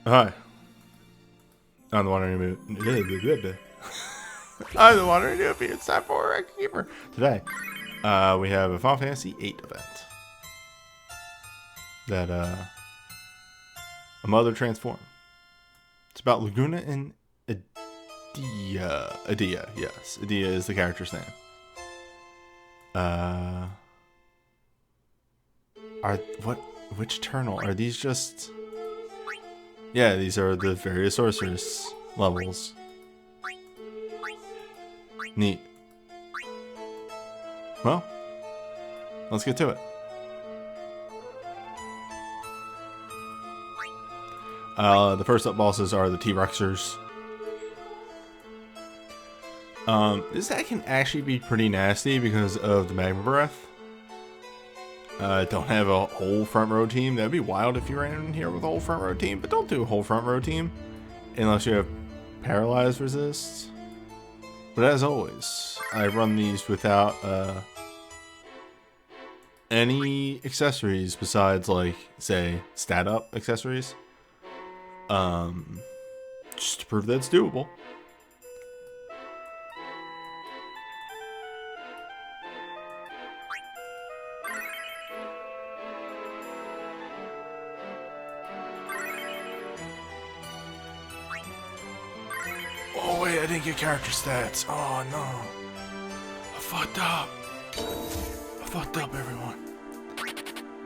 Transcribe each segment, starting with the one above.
Hi, I'm the WanderingNewbie. I'm the WanderingNewbie. It's time for a keeper. Today, we have a Final Fantasy VIII event that a mother transform. It's about Laguna and Adia. Adia, yes, Adia is the character's name. Which Eternal are these? Just yeah, these are the various sorceress levels. Neat. Well, let's get to it. The first up bosses are the T-Rexers. This deck can actually be pretty nasty because of the Magma Breath. Don't have a whole front row team. That'd be wild if you ran in here with a whole front row team, but don't do a whole front row team unless you have paralyzed resist. But as always, I run these without any accessories besides, like, say, stat up accessories. Just to prove that it's doable. Oh wait, I didn't get character stats. Oh no. I fucked up. I fucked up, everyone.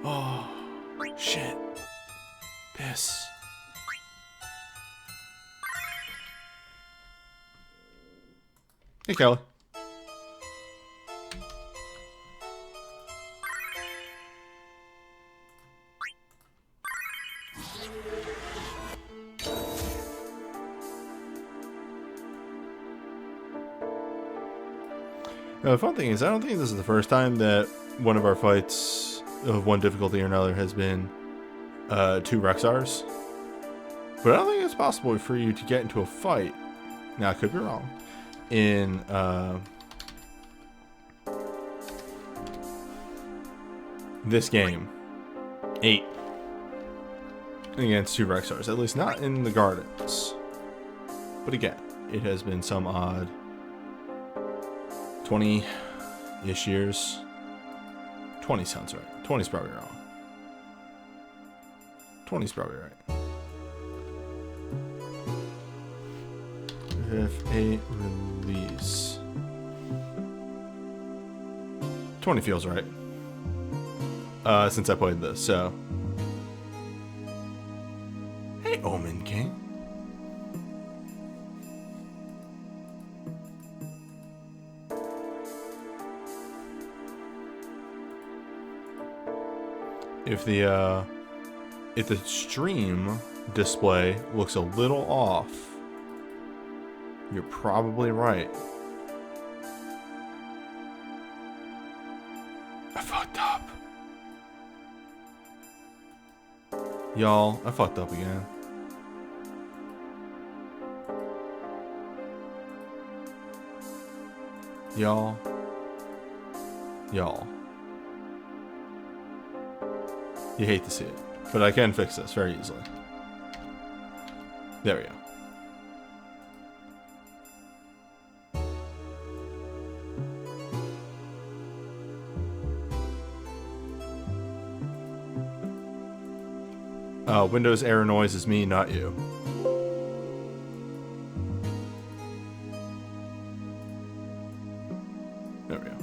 Oh, shit. Piss. Hey, Kelly. Now, the fun thing is, I don't think this is the first time that one of our fights of one difficulty or another has been two Rexars. But I don't think it's possible for you to get into a fight. Now, I could be wrong. In this game, 8 against two Rexars. At least not in the gardens. But again, it has been some odd 20-ish years. 20 sounds right. 20's probably wrong. 20's probably right. If a release. 20 feels right. Since I played this, so. Hey, Omen King. If the stream display looks a little off, you're probably right. I fucked up. Y'all, I fucked up again. Y'all. You hate to see it, but I can fix this very easily. There we go. Windows error noise is me, not you. There we go.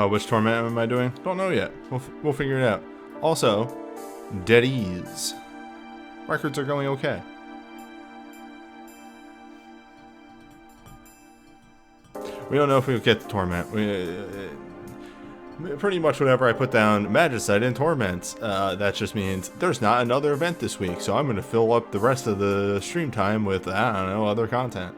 Which torment am I doing? Don't know yet. We'll figure it out. Also, dead ease. Records are going okay. We don't know if we'll get the torment. Pretty much whenever I put down Magicite and Torment, that just means there's not another event this week, so I'm going to fill up the rest of the stream time with, I don't know, other content.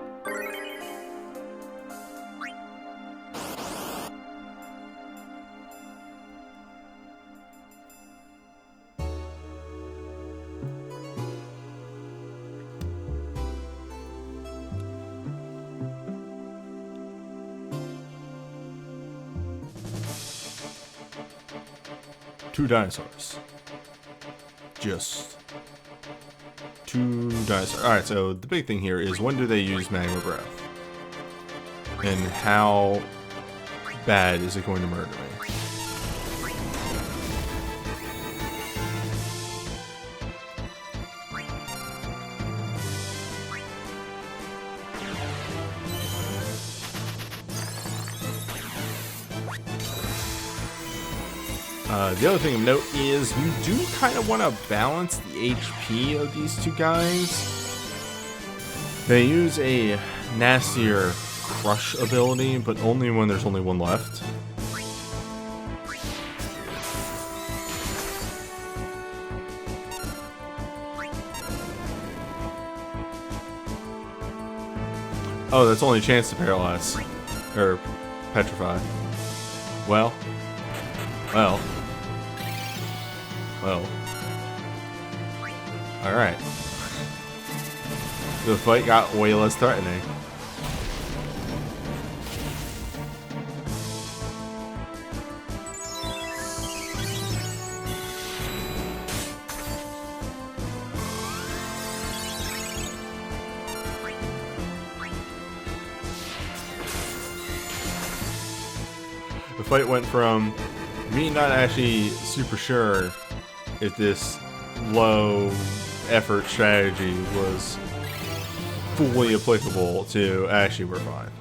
2 dinosaurs. Just 2 dinosaurs. Alright, so the big thing here is when do they use magma breath? And how bad is it going to murder me? The other thing of note is you do kind of want to balance the HP of these 2 guys. They use a nastier crush ability, but only when there's only 1 left. Oh, that's only a chance to paralyze. Or petrify. Well. Alright. The fight got way less threatening. The fight went from me not actually super sure if this low effort strategy was fully applicable to actually we're fine.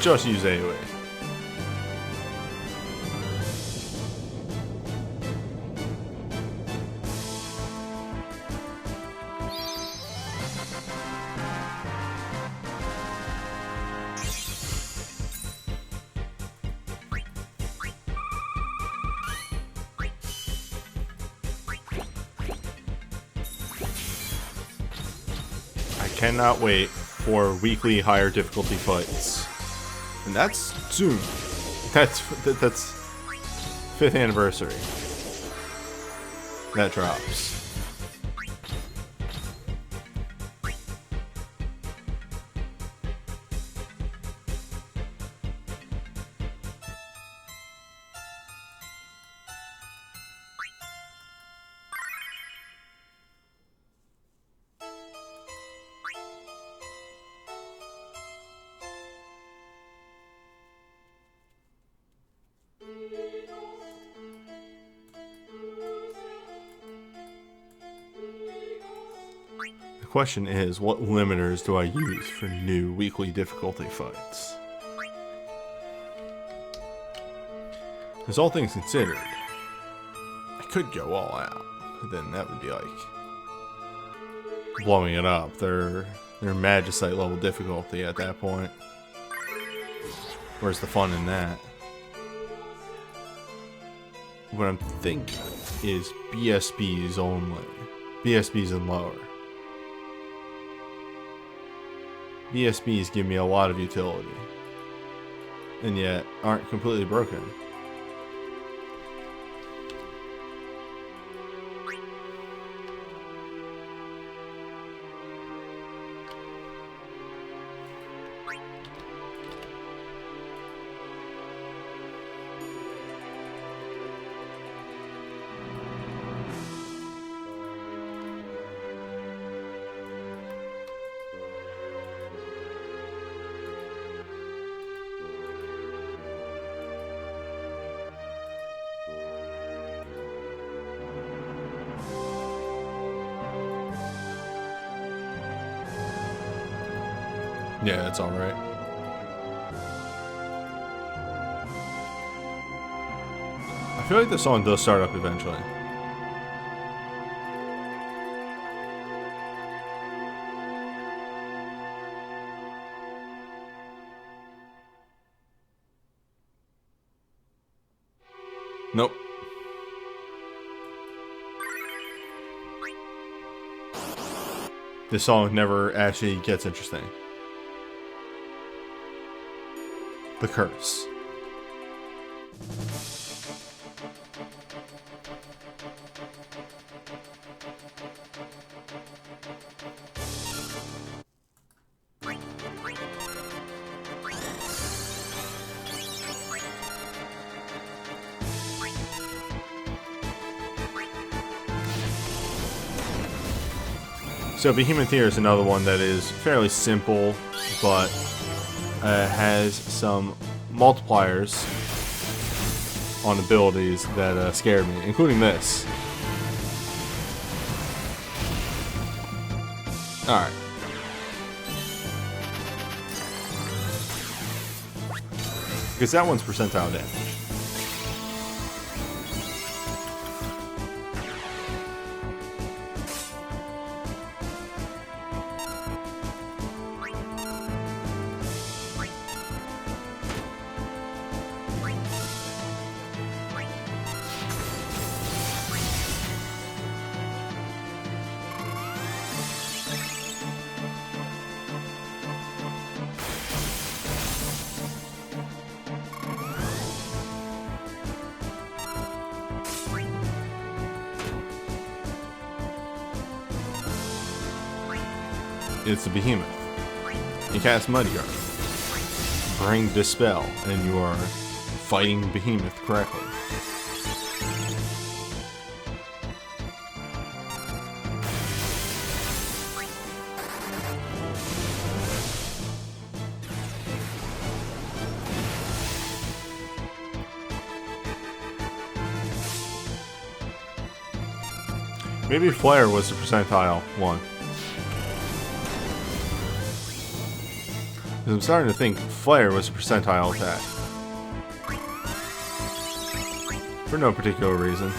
Just use AoE. Cannot wait for weekly higher difficulty fights, and that's soon. That's 5th anniversary. That drops. The question is, what limiters do I use for new weekly difficulty fights? Because all things considered, I could go all out, but then that would be like blowing it up. They're Magicite level difficulty at that point. Where's the fun in that? What I'm thinking is BSBs only. BSBs and lower. BSBs give me a lot of utility, and yet aren't completely broken. Yeah, that's alright. I feel like the song does start up eventually. Nope. This song never actually gets interesting. The curse. So Behemoth here is another one that is fairly simple, but has some multipliers on abilities that scared me, including this. Alright. Because that one's percentile damage. It's the Behemoth. You cast Muddy Guard. Bring Dispel, and you are fighting Behemoth correctly. Maybe Flare was the percentile one. Because I'm starting to think Flare was a percentile attack. For no particular reason.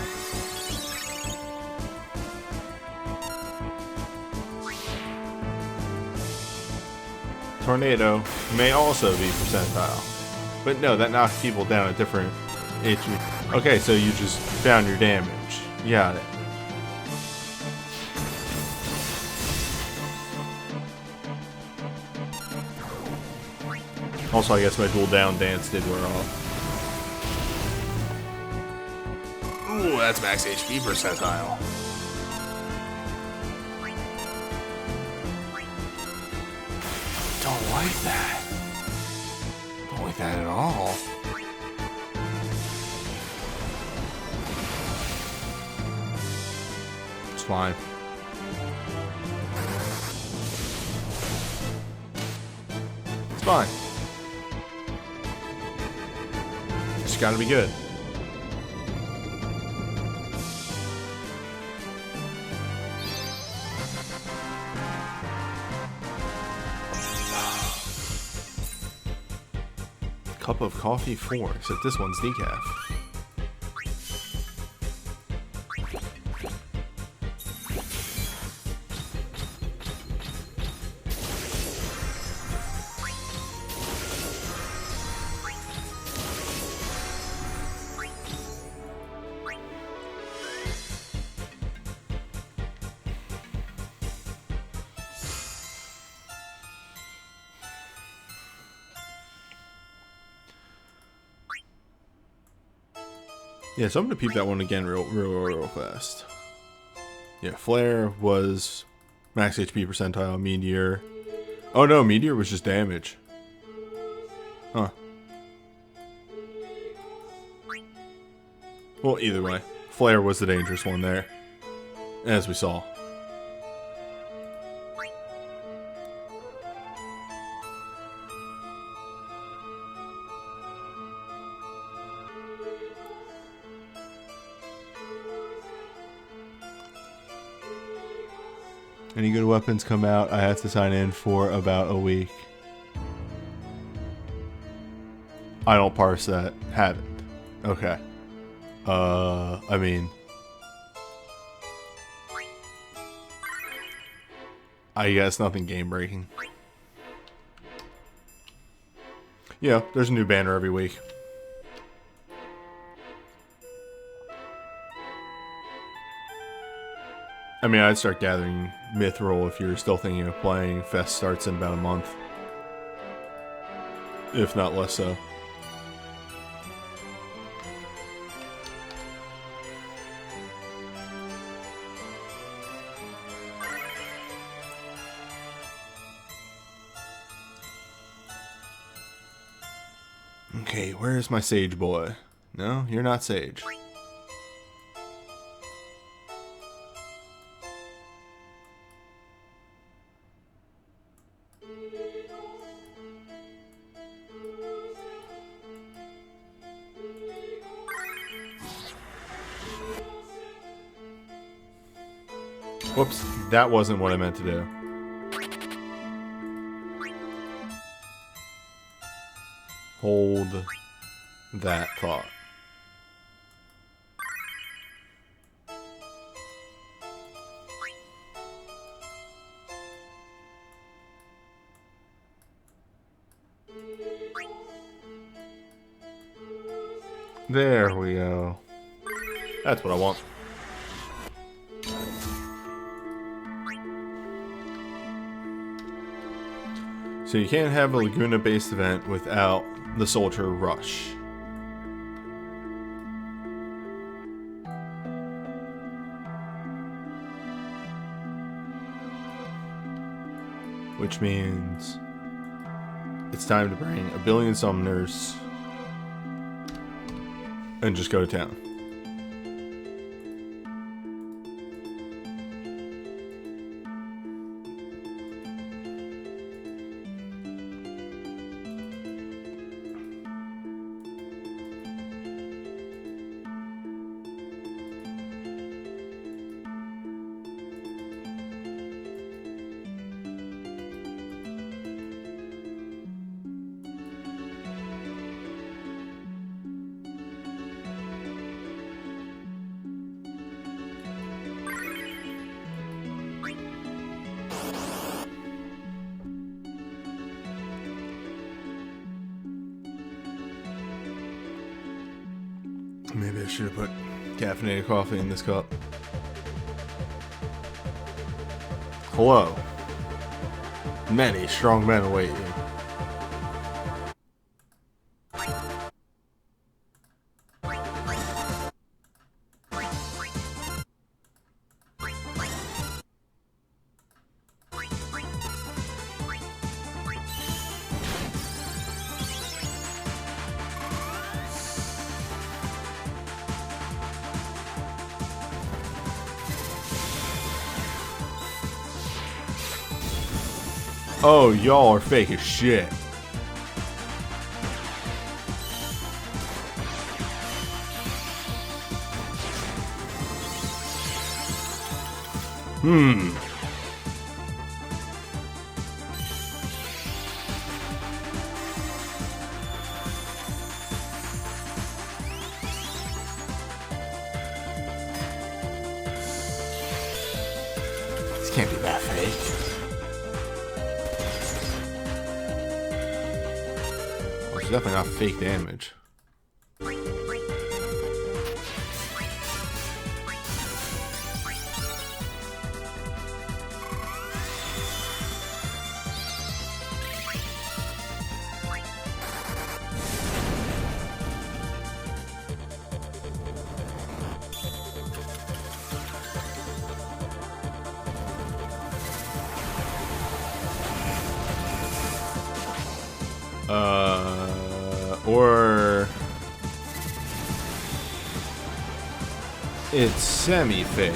Tornado may also be percentile. But no, that knocks people down at different HP. Okay, so you just found your damage. You got it. Also, I guess my dual down dance did wear off. Ooh, that's max HP percentile. Don't like that. Don't like that at all. It's fine. It's fine. It's gotta be good. Cup of coffee 4, except this one's decaf. Yeah, so I'm gonna peep that one again real fast. Yeah, Flare was max HP percentile, Meteor. Oh no, Meteor was just damage. Huh. Well, either way, Flare was the dangerous one there, as we saw. Any good weapons come out, I have to sign in for about a week. I don't parse that. Haven't. Okay. I mean, I guess nothing game breaking. Yeah, there's a new banner every week. I mean, I'd start gathering Mithril if you're still thinking of playing. Fest starts in about a month. If not less so. Okay, where's my sage boy? No, you're not sage. Whoops, that wasn't what I meant to do. Hold that thought. There we go. That's what I want. So you can't have a Laguna-based event without the Soldier Rush. Which means it's time to bring a billion summoners and just go to town. Maybe I should have put caffeinated coffee in this cup. Hello. Many strong men await you. Oh, y'all are fake as shit. This can't be that fake. It's definitely not fake damage. Or it's semi-fake.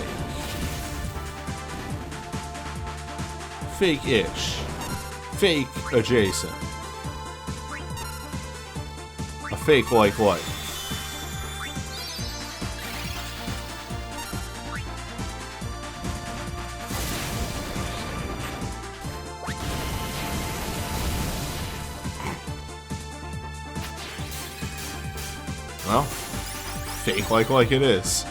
Fake-ish. Fake adjacent. A fake like life. Well, fake like it is.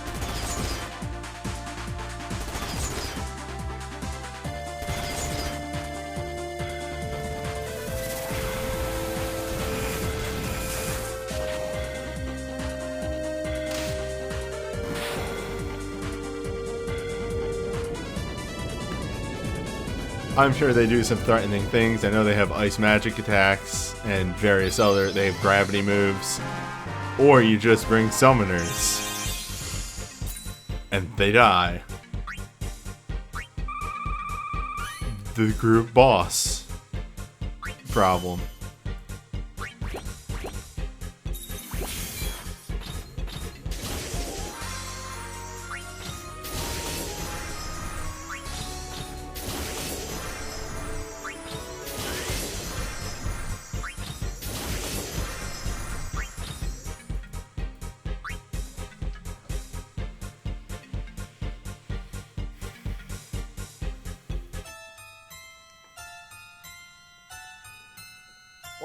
I'm sure they do some threatening things. I know they have ice magic attacks and various other, they have gravity moves. Or you just bring summoners. And they die. The group boss problem.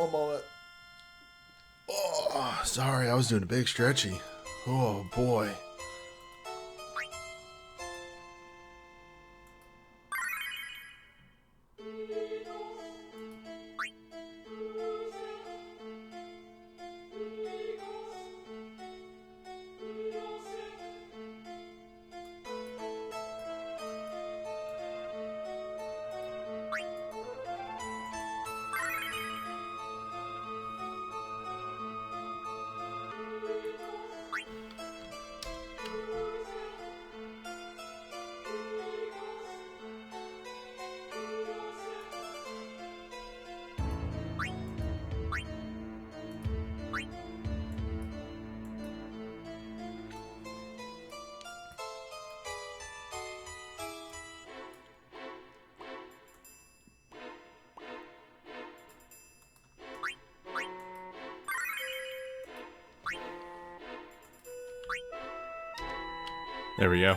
One moment. Oh, sorry, I was doing a big stretchy. Oh boy. There we go.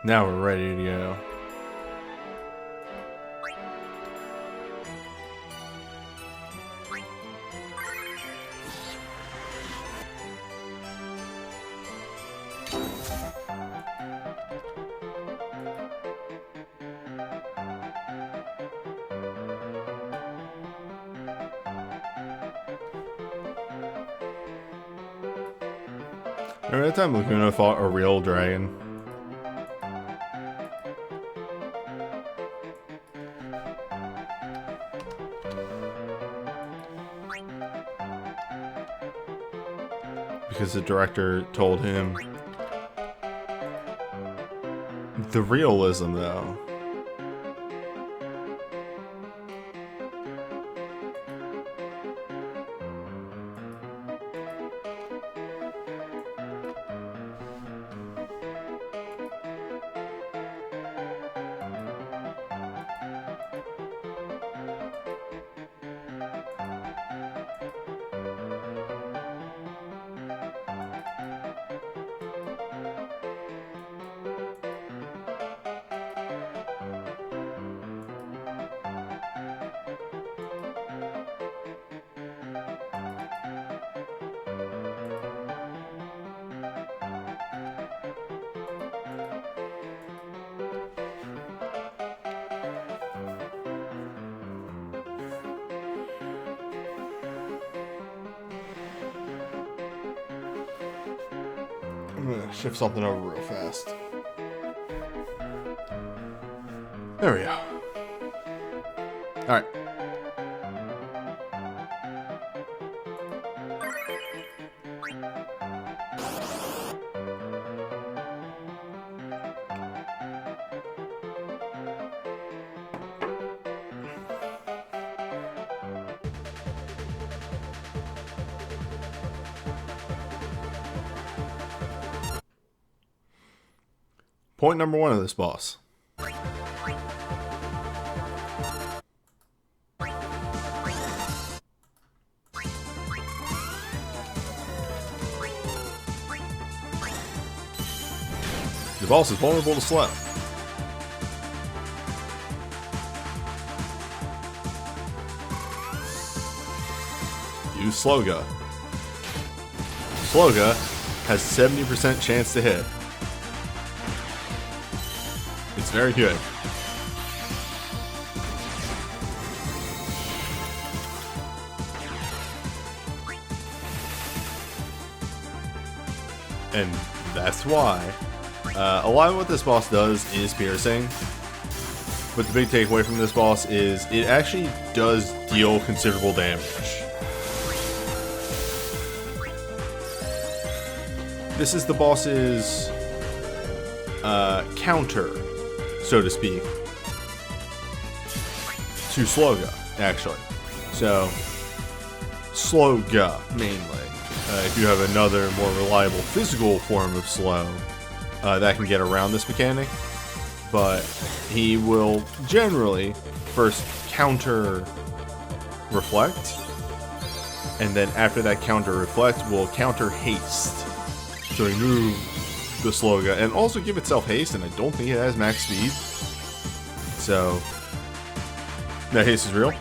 Now we're ready to go. Remember that time Laguna fought a real dragon? Because the director told him the realism, though. I'm gonna shift something over real fast. There we go. Alright. Point number one of this boss. The boss is vulnerable to slow. Use Sloga. Sloga has 70% chance to hit. It's very good. And that's why a lot of what this boss does is piercing. But the big takeaway from this boss is it actually does deal considerable damage. This is the boss's counter, so to speak, to Sloga, actually. So, Sloga, mainly. If you have another more reliable physical form of slow, that can get around this mechanic. But he will generally first counter reflect, and then after that counter reflect will counter haste to remove the Sloga and also give itself haste, and I don't think it has max speed. So That haste is real.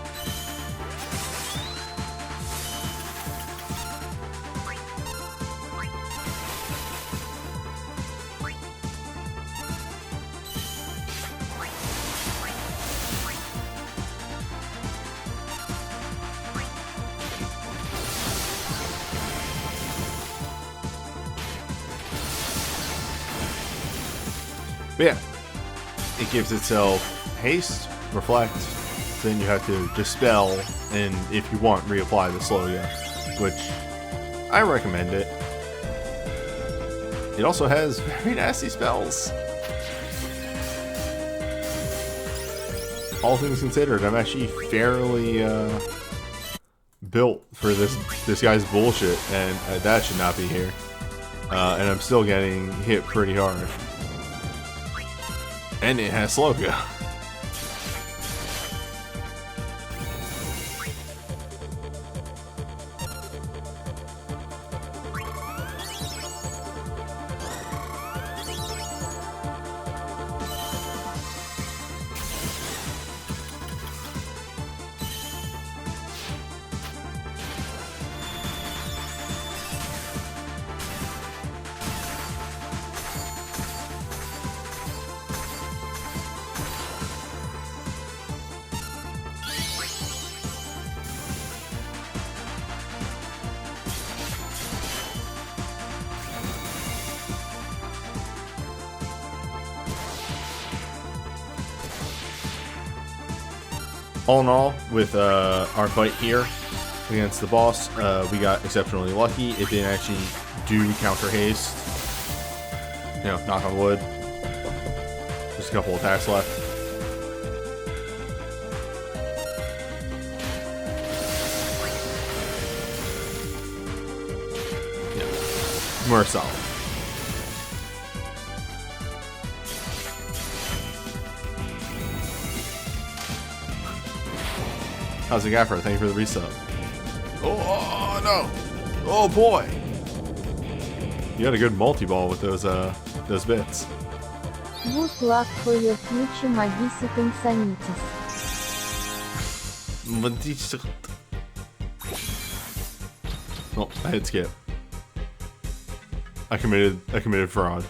But yeah, it gives itself haste, reflect, then you have to dispel, and if you want, reapply the slow ya, which I recommend it. It also has very nasty spells. All things considered, I'm actually fairly built for this guy's bullshit, and that should not be here. And I'm still getting hit pretty hard. And it has slow go. All in all, with our fight here against the boss, we got exceptionally lucky. It didn't actually do counter haste. You know, knock on wood. Just a couple attacks left. Yeah, more solid. How's the gaffer? Thank you for the resub. Oh no! Oh boy! You got a good multi-ball with those bits. Good luck for your future, Magician Sanitas. Oh, I hit skip. I committed fraud.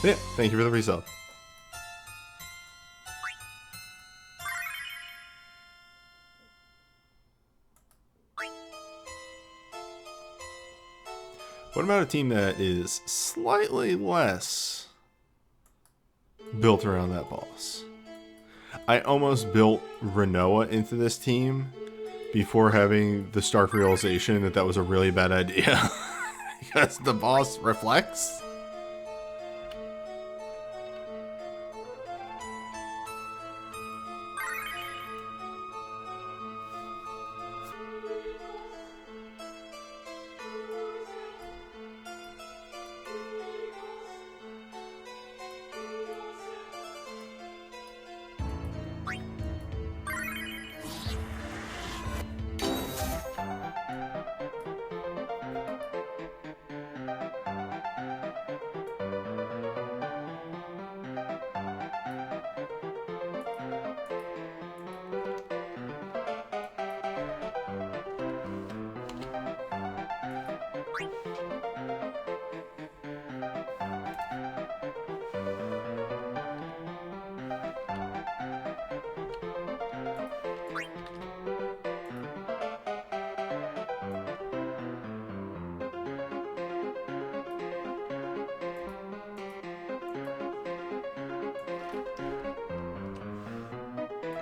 Yeah, thank you for the resub. What about a team that is slightly less built around that boss? I almost built Renoa into this team before having the stark realization that that was a really bad idea. Because the boss reflects.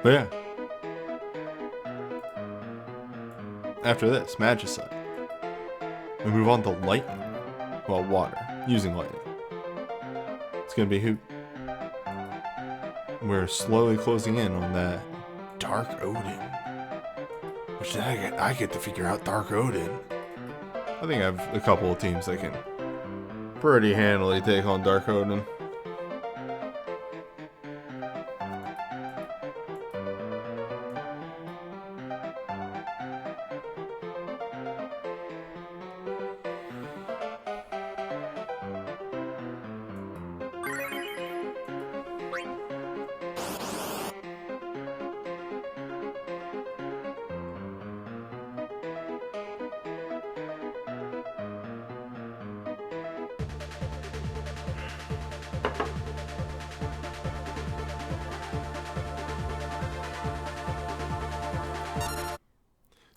But yeah. After this, Magicite. We move on to lightning. Well, water. Using lightning. It's gonna be Hoot. We're slowly closing in on that Dark Odin. Which I get to figure out Dark Odin. I think I have a couple of teams that can pretty handily take on Dark Odin.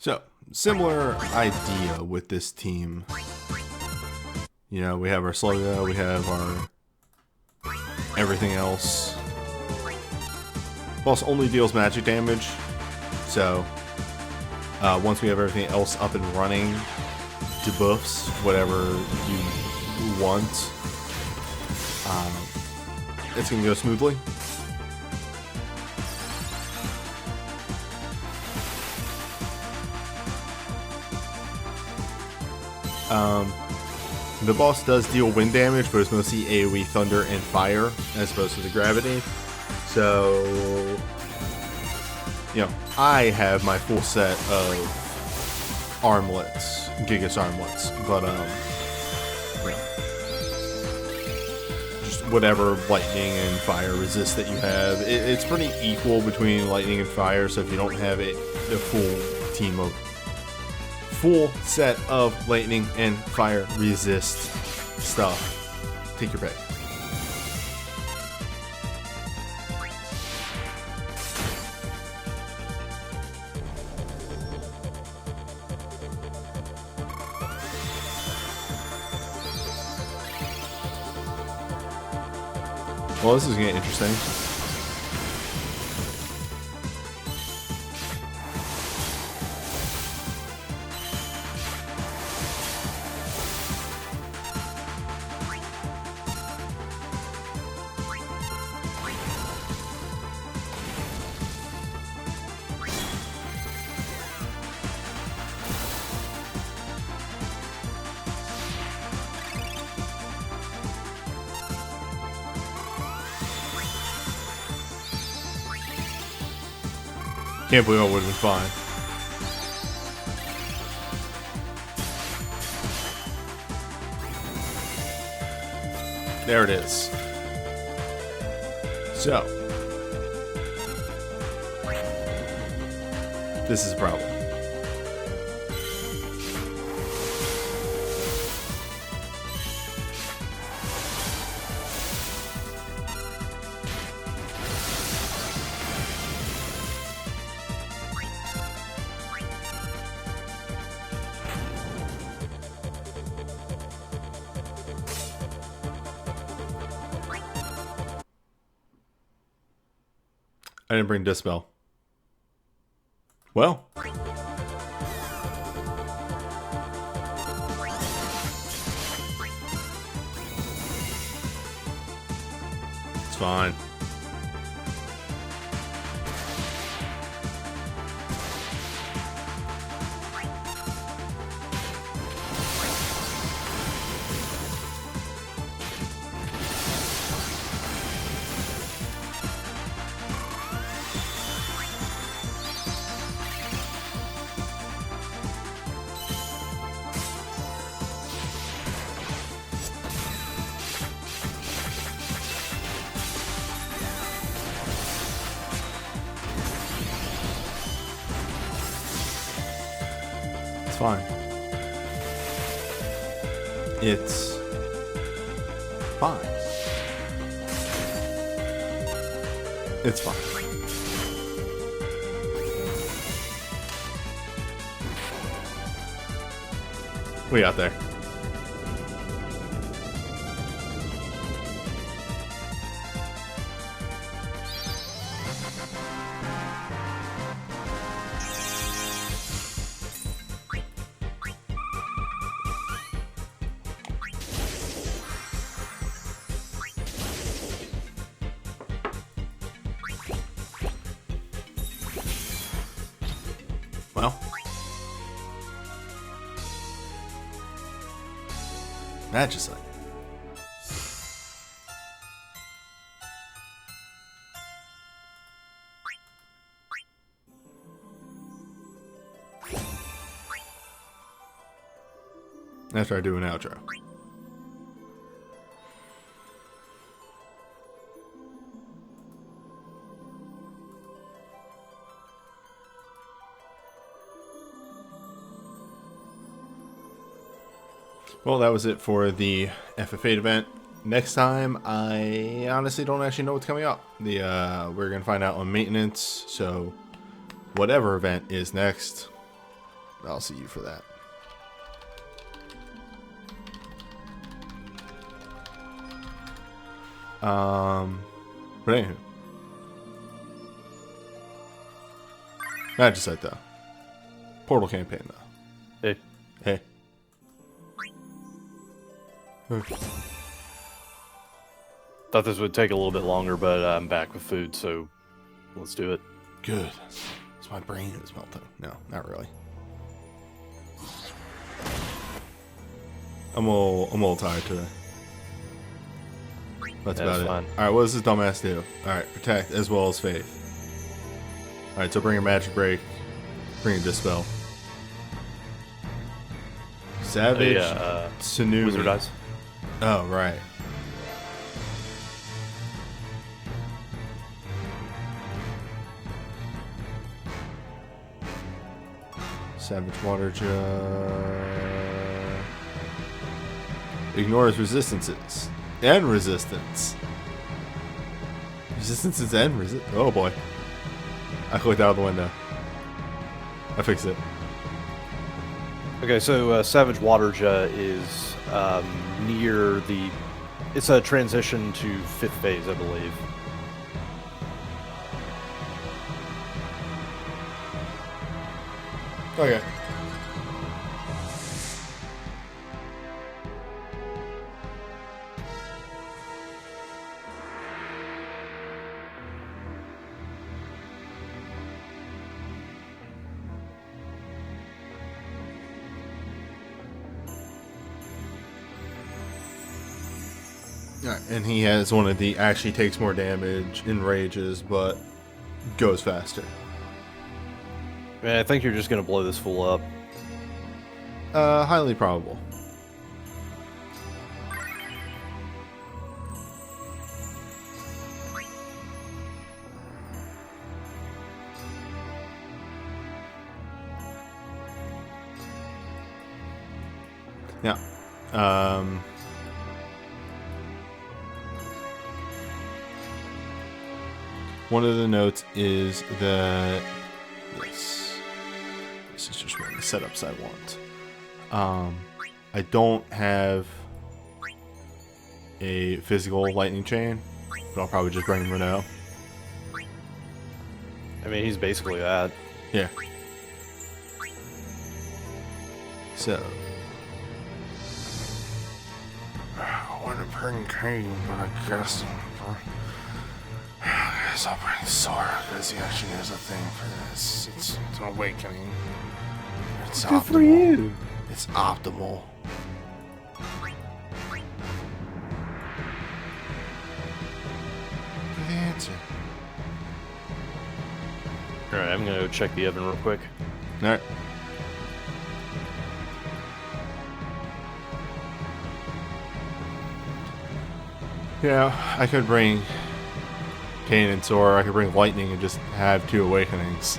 So, similar idea with this team. You know, we have our Sluggo, we have our everything else. Boss only deals magic damage, so once we have everything else up and running, debuffs whatever you want. It's going to go smoothly. The boss does deal wind damage, but it's mostly AoE thunder and fire as opposed to the gravity. So, you know, I have my full set of armlets, Gigas armlets, but you know, just whatever lightning and fire resist that you have. It's pretty equal between lightning and fire, so if you don't have the full set of lightning and fire resist stuff, take your pick. Well, this is gonna get interesting. Can't believe I would have been fine. There it is. So, this is a problem. I didn't bring Dispel. Well. It's fine. It's fine. It's fine. It's fine. We got there. Well, Magicite. After I do an outro. Well, that was it for the FF8 event. Next time, I honestly don't actually know what's coming up. We're gonna find out on maintenance, so whatever event is next, I'll see you for that. But anywho. Magicite though. Portal campaign though. Hey. Hey. Thought this would take a little bit longer, but I'm back with food, so let's do it. Good. So my brain is melting. No, not really. I'm a little tired today. That's about it. Fine. Alright, what does this dumbass do? Alright, protect as well as faith. Alright, so bring a magic break. Bring a dispel. Savage Tsunumi. Wizard Eyes. Oh, right. Savage Water Jar. Ignores resistances. And resistance. Resistances and resistance. Oh boy. I clicked out of the window. I fixed it. Okay, so Savage Waterja is near the... It's a transition to 5th phase, I believe. Okay. Yeah, and he has one of the actually takes more damage, enrages, but goes faster. Man, I think you're just going to blow this fool up. Highly probable. Now, one of the notes is that this is just one of the setups I want. I don't have a physical lightning chain, but I'll probably just bring Renault. I mean, he's basically that. Yeah. So. I want to bring Kane, but I guess I'll bring Sora because he actually has a thing for this. It's an awakening. It's Good optimal. for you. It's optimal. Good answer. Alright, I'm going to go check the oven real quick. Alright. Yeah, I could bring Kane and Sora. I could bring Lightning and just have 2 awakenings.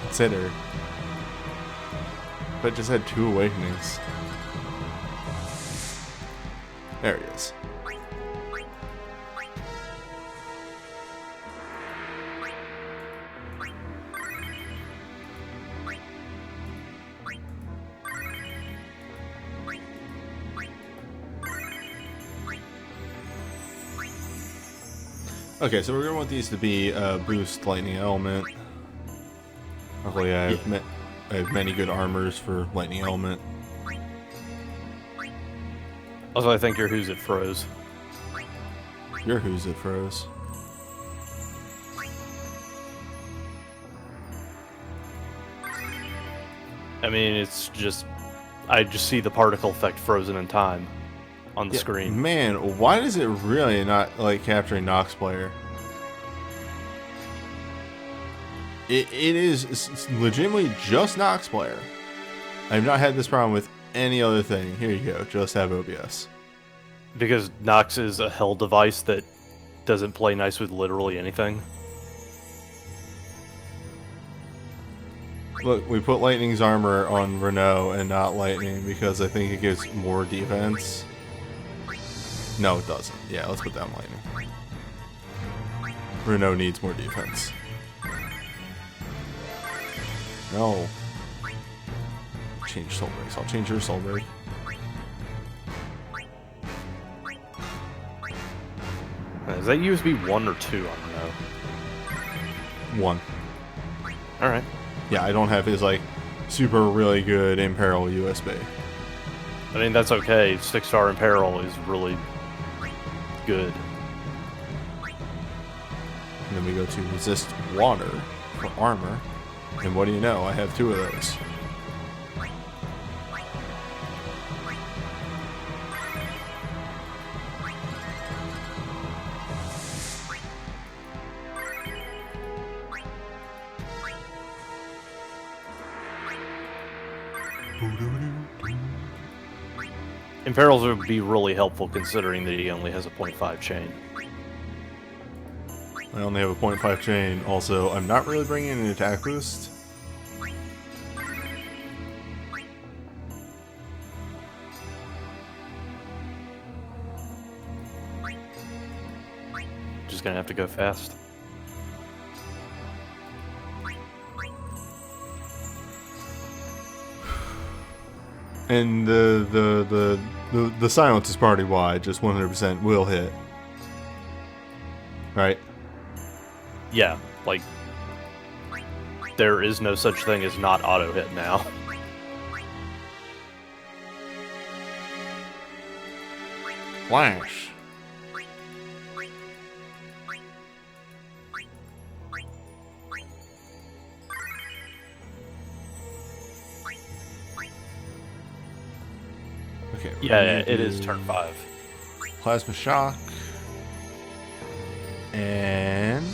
Consider. But just had 2 awakenings. There he is. Okay, so we're gonna want these to be boost lightning element. Luckily, I have many good armors for lightning element. Also, I think you're Who's It froze. You're Who's It froze. I mean, it's just... I just see the particle effect frozen in time on the screen. Man, why does it really not like capturing Nox player? It is legitimately just Nox player. I've not had this problem with any other thing. Here you go, just have OBS. Because Nox is a hell device that doesn't play nice with literally anything. Look, we put Lightning's armor on Renault and not Lightning because I think it gives more defense. No, it doesn't. Yeah, let's put down Lightning. No. Change soul breaks. I'll change your soul break. Is that USB 1 or 2? I don't know. 1. Alright. Yeah, I don't have his, like, super really good Imperil USB. I mean, that's okay. 6-star Imperil is really good. And then we go to resist water for armor. And what do you know? I have 2 of those. Imperils would be really helpful considering that he only has a 0.5 chain. I only have a 0.5 chain. Also, I'm not really bringing an attack boost. Just gonna have to go fast. And the silence is party wide, just 100% will hit. Right? Yeah, like, there is no such thing as not auto hit now. Flash. Okay. Yeah, it is turn 5. Plasma shock. And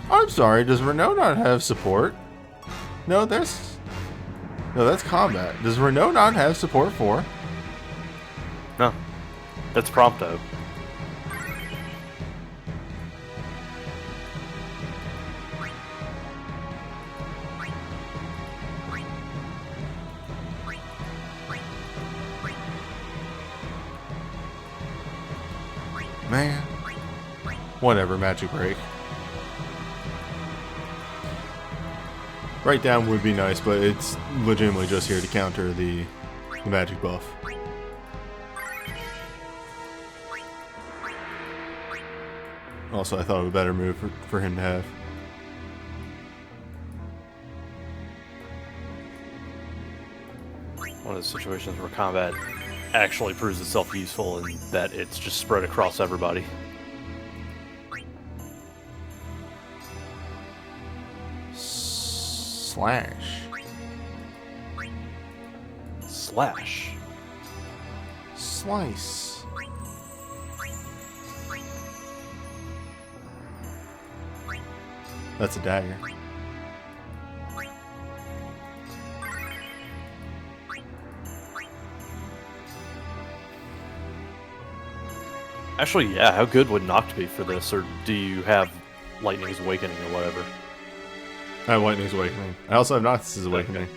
I'm sorry, does Renault not have support? No, that's combat. Does Renault not have support for? No, that's Prompto. Man. Whatever, magic break. Write down would be nice, but it's legitimately just here to counter the magic buff. Also, I thought of a better move for him to have. One of those situations where combat actually proves itself useful and that it's just spread across everybody. Slash. Slash. Slice. That's a dagger. Actually, yeah, how good would Noct be for this, or do you have Lightning's Awakening or whatever? I have Lightning's Awakening. I also have Noctis' Awakening. Okay.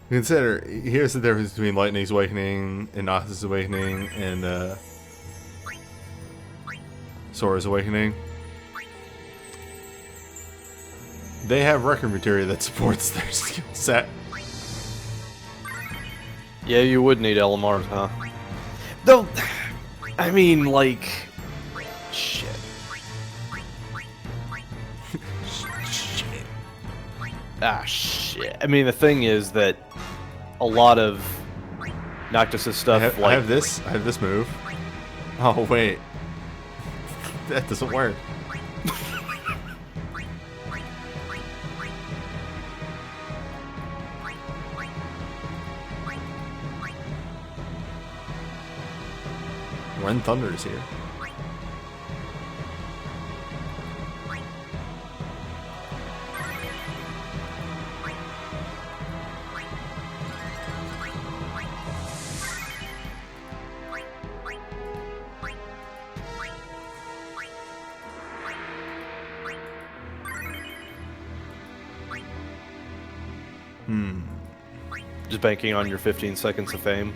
Consider, here's the difference between Lightning's Awakening and Noctis' Awakening and Sora's Awakening. They have record material that supports their skill set. Yeah, you would need LMRs, huh? Though, I mean, like, shit. Shit. Ah, shit. I mean, the thing is that a lot of Noctis' stuff, I have this move. Oh, wait. That doesn't work. Run Thunder is here. Just banking on your 15 seconds of fame.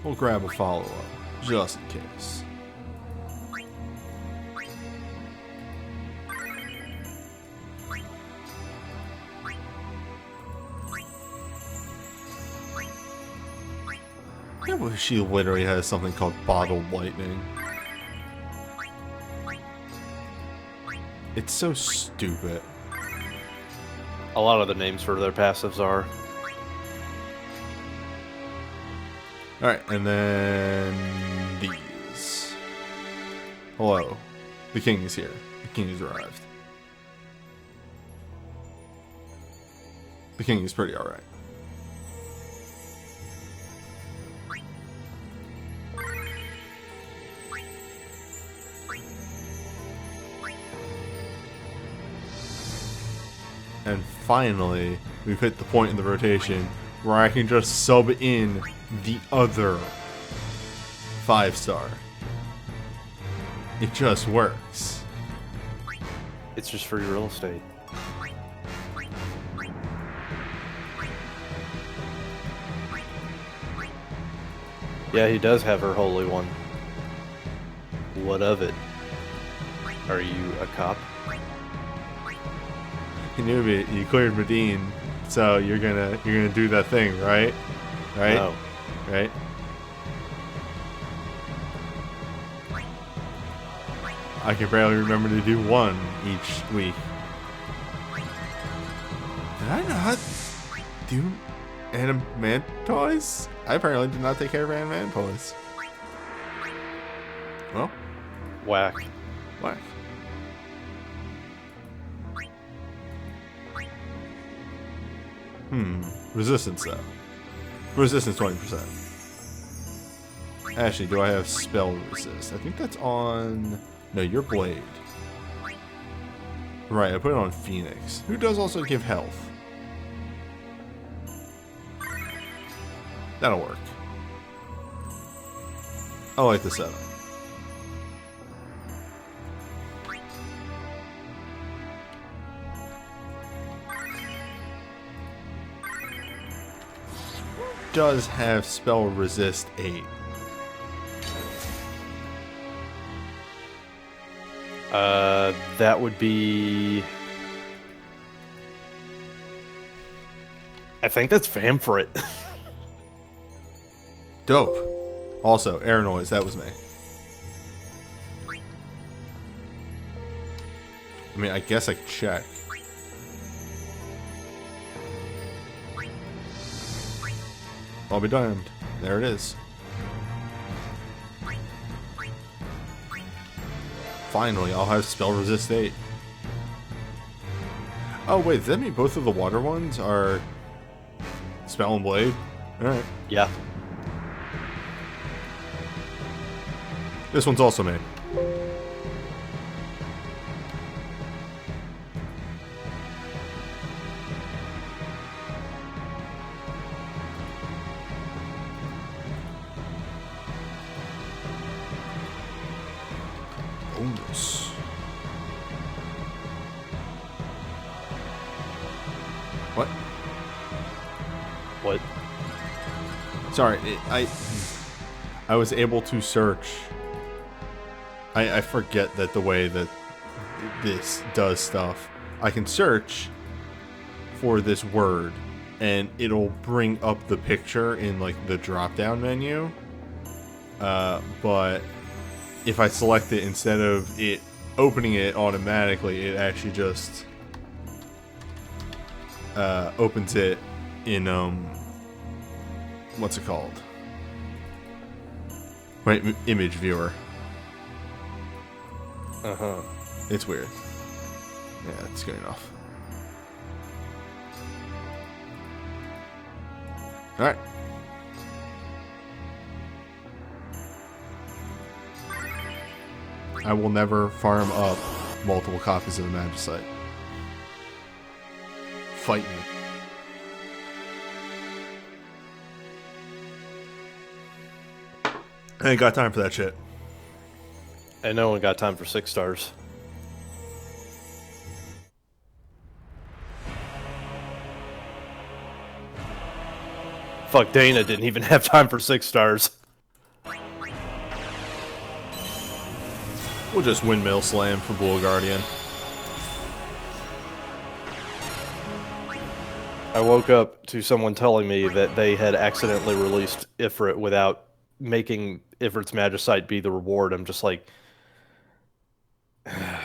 We'll grab a follow-up, just in case. I can't believe she literally has something called bottled lightning. It's so stupid. A lot of the names for their passives are. Alright, and then these. Hello. The king is here. The king has arrived. The king is pretty alright. And finally, we've hit the point in the rotation where I can just sub in the other 5-star. It just works. It's just free real estate. Yeah, he does have her holy one. What of it? Are you a cop? Newbie, you cleared Medine, so you're gonna do that thing, right? Right? No. Right? I can barely remember to do one each week. Did I not do man toys? I apparently did not take care of man toys. Well, Whack. whack. Resistance though. Resistance 20%. Actually, do I have spell resist? I think that's on... No, your blade. Right, I put it on Phoenix, who does also give health. That'll work. I like the setup. Does have spell resist 8. That would be... I think that's Famfrit. Dope. Also, air noise, that was me. I mean, I guess I could check. I'll be damned. There it is. Finally, I'll have spell resist 8. Oh wait, does that mean both of the water ones are spell and blade? Alright. Yeah. This one's also made. Bonus. What? What? Sorry, I was able to search. I forget that the way that this does stuff. I can search for this word, and it'll bring up the picture in like the drop-down menu. But if I select it, instead of it opening it automatically, it actually just opens it in what's it called? Wait, image viewer. Uh-huh. It's weird. Yeah, it's good enough. Alright. I will never farm up multiple copies of the Magicite. Fight me. I ain't got time for that shit. And no one got time for 6 stars. Fuck, Dana didn't even have time for 6 stars. We'll just windmill slam for Bull Guardian. I woke up to someone telling me that they had accidentally released Ifrit without making Ifrit's Magicite be the reward. I'm just like,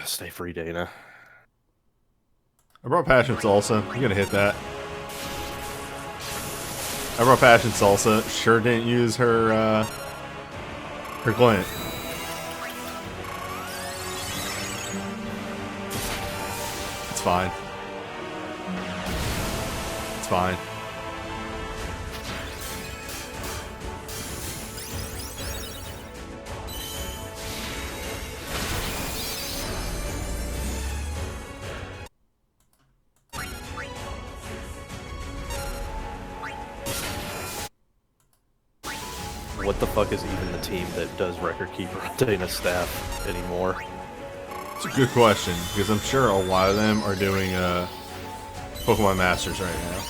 stay free, Dana. I brought Passion Salsa. I'm gonna hit that. I brought Passion Salsa. Sure didn't use her glint. It's fine. It's fine. What the fuck is even the team that does Record Keeper on Dana's staff anymore? It's a good question, because I'm sure a lot of them are doing Pokemon Masters right now.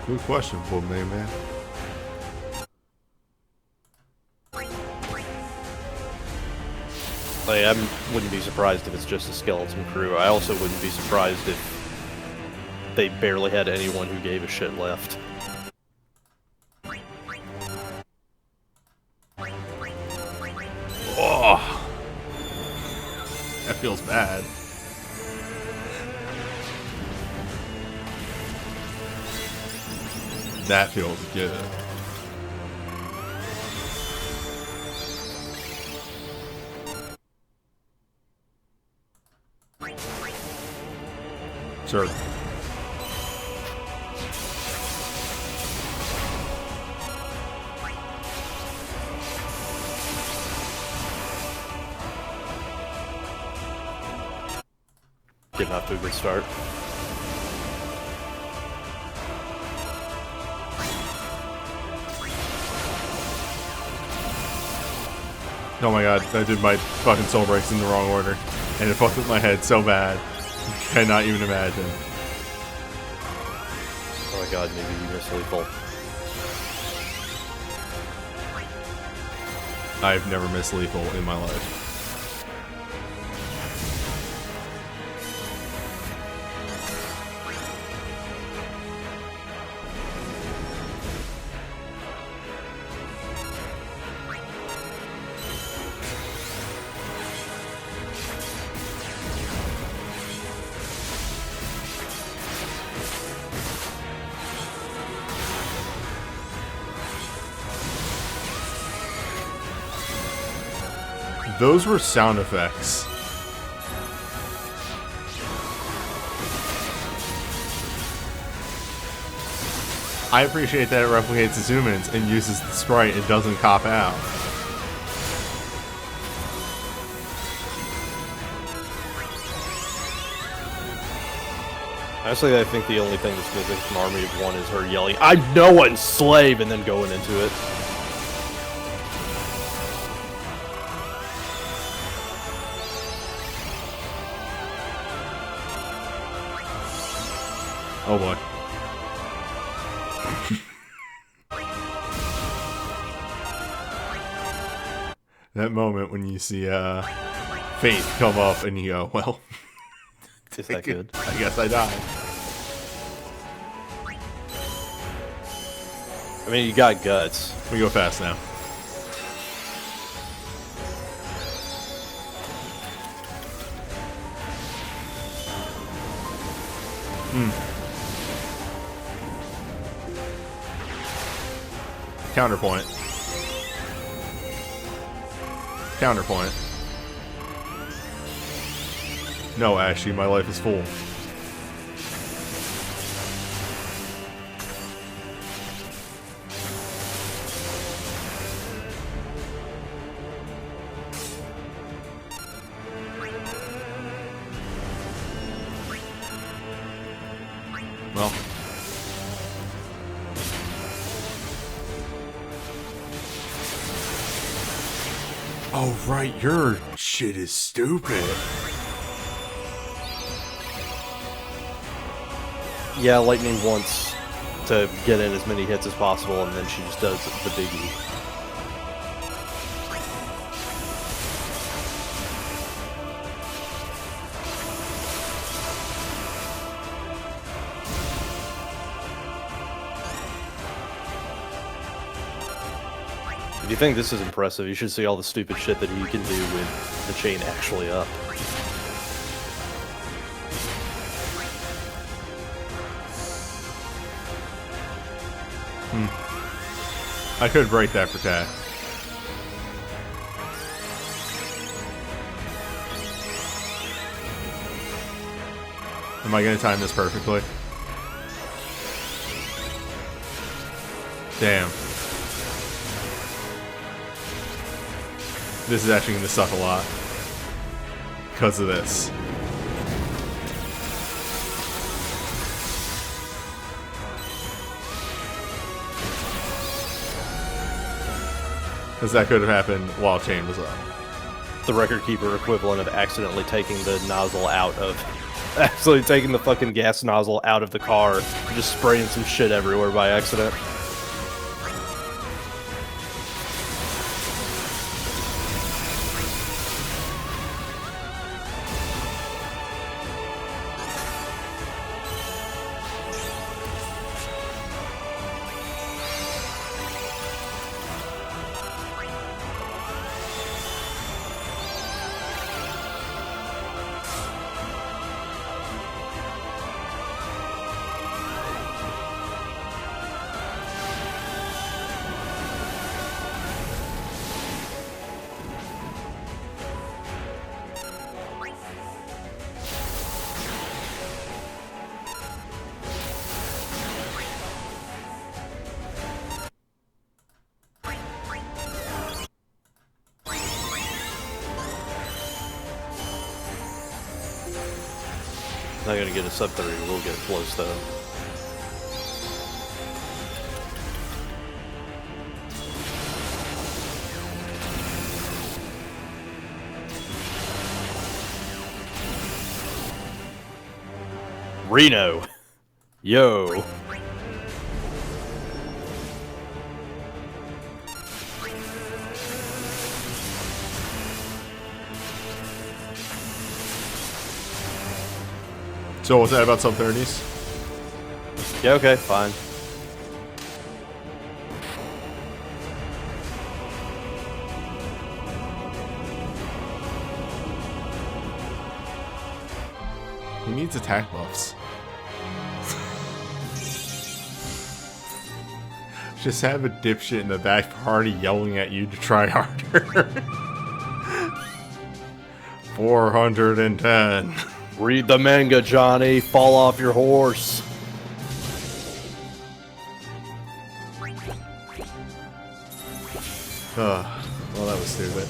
Good question, Bull Man. Like, I wouldn't be surprised if it's just a skeleton crew. I also wouldn't be surprised if they barely had anyone who gave a shit left. Oh, that feels bad. That feels good. Sure. Getting off to a good start. Oh my god, I did my fucking soul breaks in the wrong order. And it fucked with my head so bad. You cannot even imagine. Oh my god, maybe you missed lethal. I've never missed lethal in my life. Those were sound effects. I appreciate that it replicates the zoom-ins and uses the sprite and doesn't cop out. Honestly, I think the only thing that's missing from Army of One is her yelling, "I'm no one's slave," and then going into it. Oh boy. That moment when you see Faith come up and you go, well, Is that good? I guess I died. I mean, you got guts. We go fast now. Counterpoint. Counterpoint. No, Ashy, my life is full. Well. Oh, right, your shit is stupid. Yeah, Lightning wants to get in as many hits as possible, and then she just does the biggie. If you think this is impressive, you should see all the stupid shit that he can do with the chain actually up. I could break that for Cat. Am I going to time this perfectly? Damn. This is actually going to suck a lot. Because of this. Because that could have happened while chain was up. The record keeper equivalent of accidentally taking the nozzle out of... Actually taking the fucking gas nozzle out of the car and just spraying some shit everywhere by accident. Not gonna get a sub 30, we'll get close though. Reno! Yo! So what's that about sub 30s? Yeah, okay, fine. He needs attack buffs. Just have a dipshit in the back party yelling at you to try harder. 410. Read the manga, Johnny. Fall off your horse. Well, that was stupid.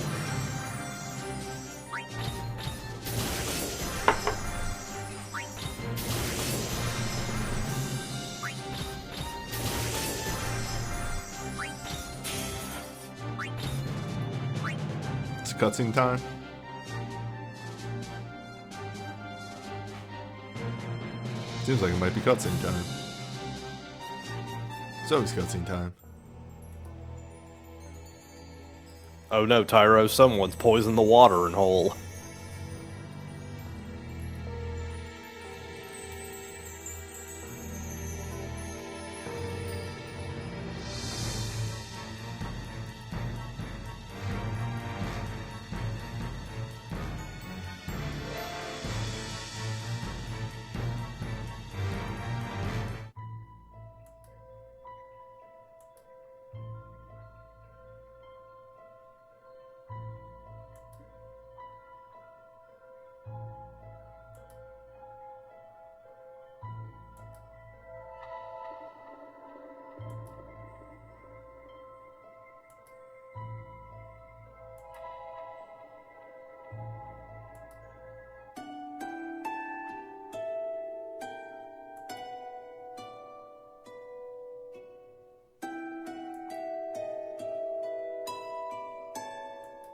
It's cutscene time. Seems like it might be cutscene time. It's always cutscene time. Oh no, Tyro, someone's poisoned the watering hole.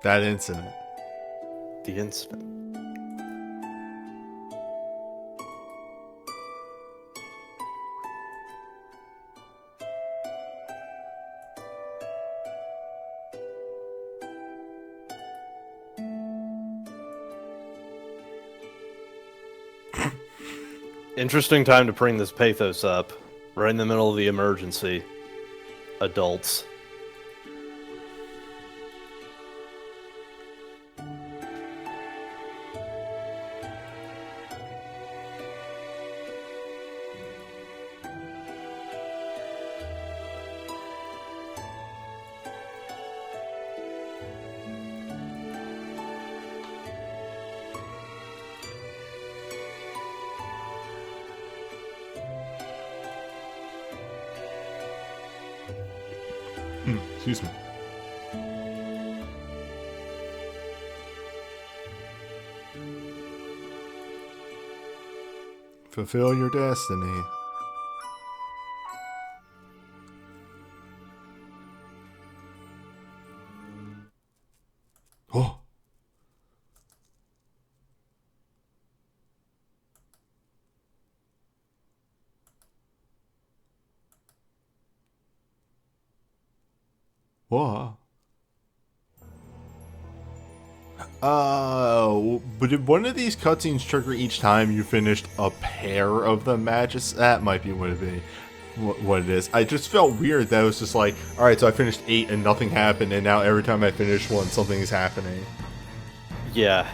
That incident. The incident. Interesting time to bring this pathos up. Right in the middle of the emergency. Adults. Excuse me. Fulfill your destiny. Oh. What? But did one of these cutscenes trigger each time you finished a pair of the matches? That might be what it is. I just felt weird that it was just like, alright, so I finished 8 and nothing happened, and now every time I finish one, something is happening. Yeah.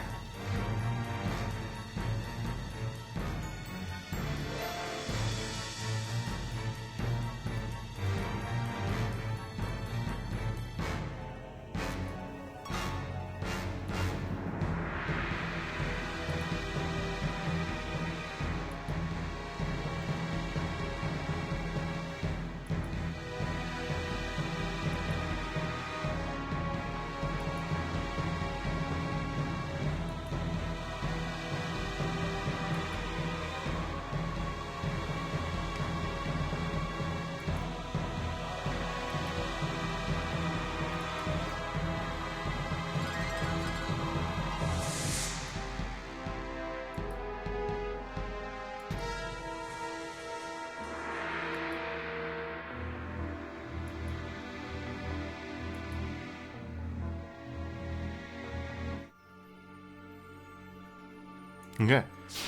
Okay.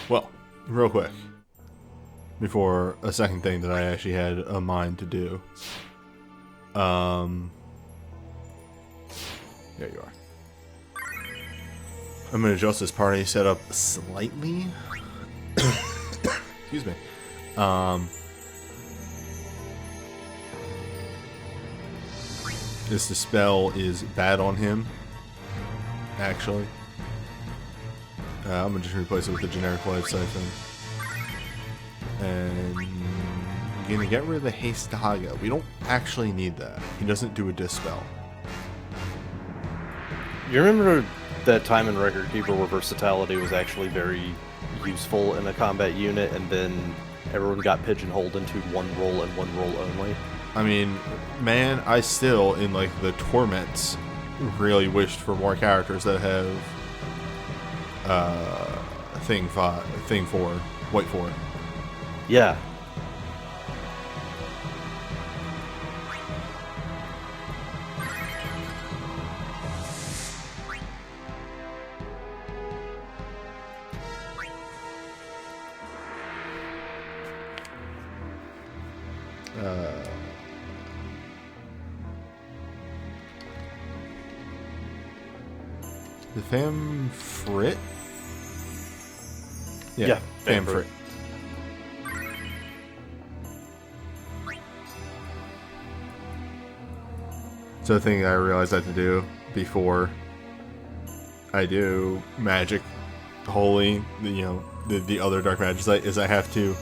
Well, real quick. Before a second thing that I actually had a mind to do. There you are. I'm going to adjust this party setup slightly. Excuse me. This spell is bad on him, actually. I'm going to just replace it with a generic life siphon. And I'm going to get rid of the haste Daga. We don't actually need that. He doesn't do a dispel. You remember that time in Record Keeper where versatility was actually very useful in a combat unit, and then everyone got pigeonholed into one role and one role only? I mean, man, I still, in like the Torments, really wished for more characters that have thing 4, White 4. Yeah. The Famfrit? Yeah, Famfrit. So the thing I realized I have to do before I do magic holy, the other dark magic site, is I have to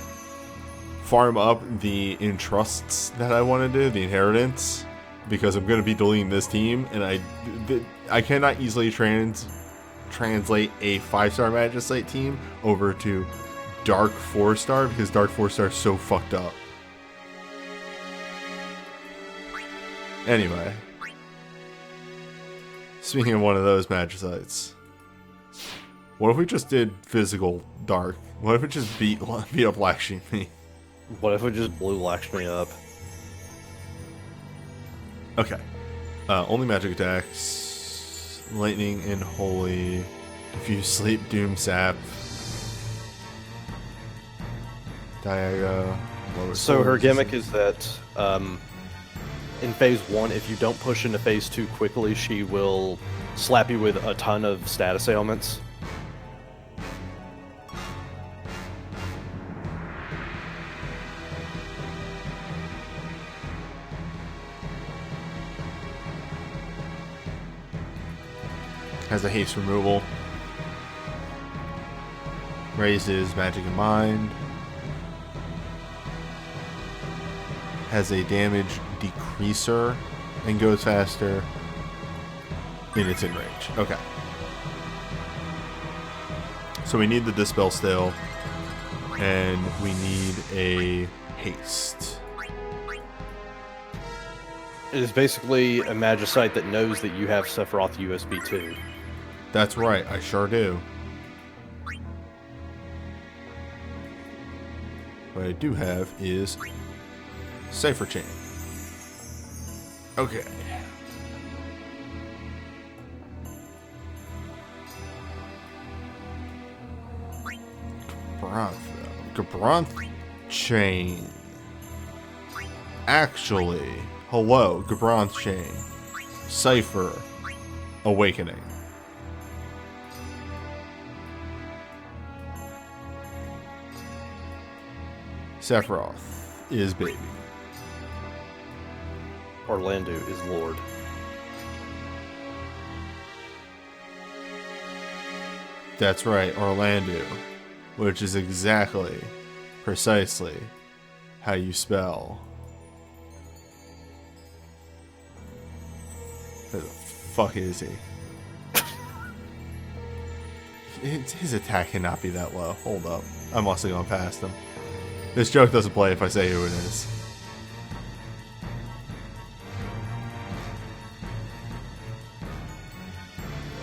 farm up the entrusts that I want to do, the inheritance, because I'm going to be deleting this team, and I cannot easily translate a 5-star Magicite team over to Dark 4-star, because Dark 4-star is so fucked up. Anyway. Speaking of one of those magicites, what if we just did physical dark? What if it just beat up Lakshmi? What if we just blew Lakshmi up? Okay. Only magic attacks. Lightning and Holy. Diffuse Sleep, Doom Sap. Diaga. So her gimmick is that in phase 1, if you don't push into phase 2 quickly, she will slap you with a ton of status ailments. Has a haste removal. Raises magic and mind. Has a damage decreaser and goes faster. And it's in range. Okay. So we need the Dispel still. And we need a haste. It is basically a magicite that knows that you have Sephiroth USB 2. That's right, I sure do. What I do have is Cipher Chain. Okay. Gabronth Chain. Actually, hello, Gabronth Chain. Cipher Awakening. Sephiroth is baby. Orlando is Lord. That's right, Orlando. Which is exactly, precisely, how you spell. Who the fuck is he? His attack cannot be that low. Hold up. I must have gone past him. This joke doesn't play if I say who it is.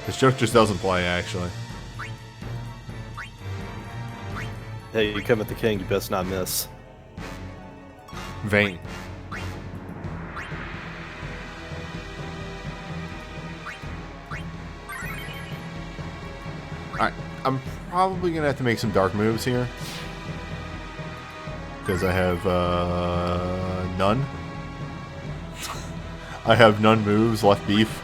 This joke just doesn't play, actually. Hey, you come at the king, you best not miss. Vayne. Alright, I'm probably going to have to make some dark moves here. Because I have none. I have none moves, left beef.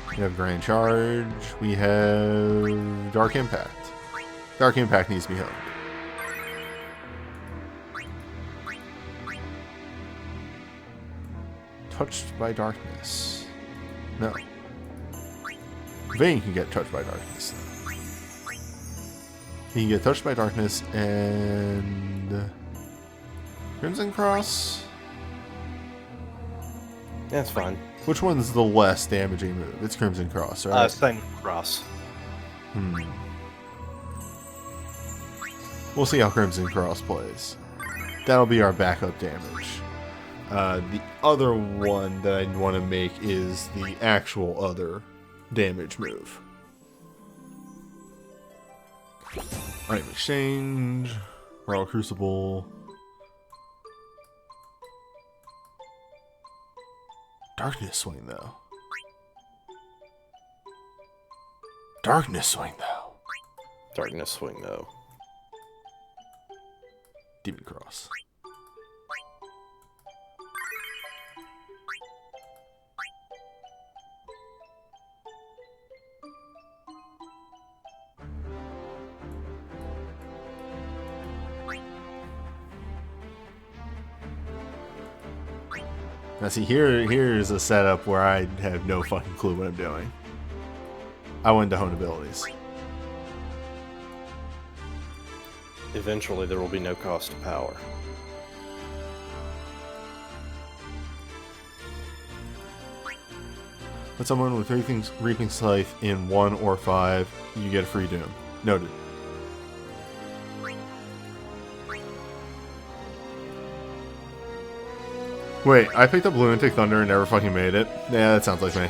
We have Grand Charge. We have Dark Impact. Dark Impact needs to be honed. Touched by darkness. No. Vayne can get touched by darkness. He can get touched by darkness and Crimson Cross. That's fine. Which one's the less damaging move? It's Crimson Cross, right? Same Cross. We'll see how Crimson Cross plays. That'll be our backup damage. The other one that I want to make is the actual other damage move. Item Exchange, Royal Crucible. Darkness Swing, though. Darkness Swing, though. Darkness Swing, though. Demon Cross. Now see, here's a setup where I have no fucking clue what I'm doing. I went to hone abilities. Eventually there will be no cost to power. Put someone with Reaping Scythe in 1 or 5, you get a free Doom. Noted. Wait, I picked up Lunatic Thunder and never fucking made it? Yeah, that sounds like me.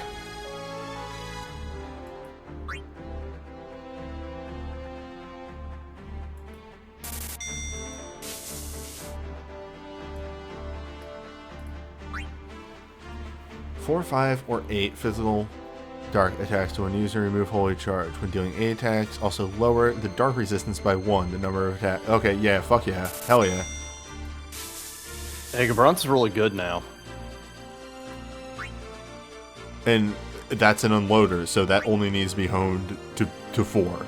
Four, 5, or 8 physical dark attacks to one user, remove Holy Charge. When dealing 8 attacks, also lower the dark resistance by 1, the number of attacks. Okay, yeah, fuck yeah. Hell yeah. Hey, Gabron's really good now. And that's an unloader, so that only needs to be honed to 4.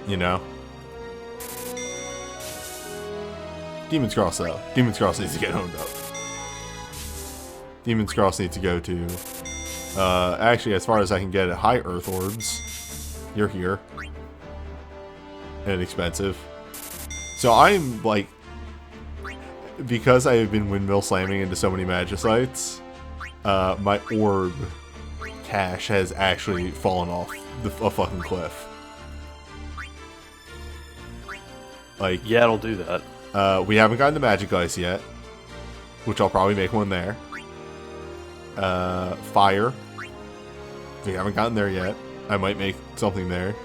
You know? Demon's Cross, though. Demon's Cross needs to get honed up. Demon's Cross needs to go to... actually, as far as I can get it, High Earth Orbs. You're here. Inexpensive. So I'm, like... Because I have been windmill slamming into so many Magicites, my orb cache has actually fallen off a fucking cliff. Like... Yeah, it'll do that. We haven't gotten the Magic Ice yet, which I'll probably make one there. Fire. We haven't gotten there yet. I might make something there.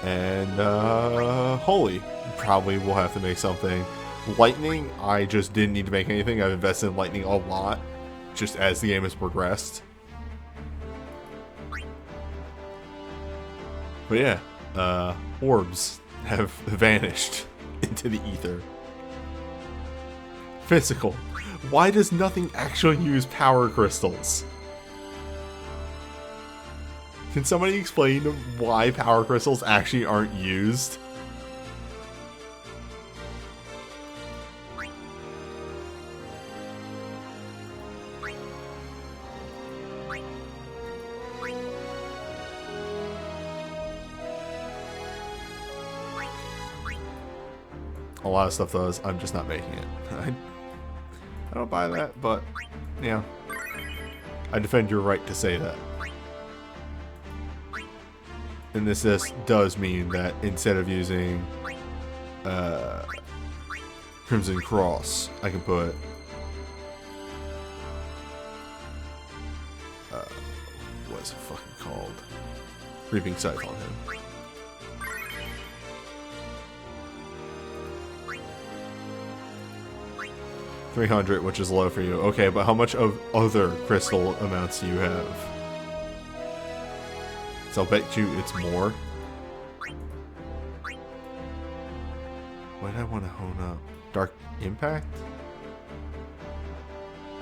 And, Holy. Probably will have to make something. Lightning, I just didn't need to make anything. I've invested in Lightning a lot, just as the game has progressed. But yeah, orbs have vanished into the ether. Physical. Why does nothing actually use power crystals? Can somebody explain why power crystals actually aren't used? A lot of stuff does. I'm just not making it. I don't buy that, but yeah. I defend your right to say that. And this does mean that instead of using Crimson Cross, I can put what's it fucking called? Reaping Scythe on him. 300, which is low for you. Okay, but how much of other crystal amounts do you have? So I'll bet you it's more. Why did I want to hone up? Dark Impact?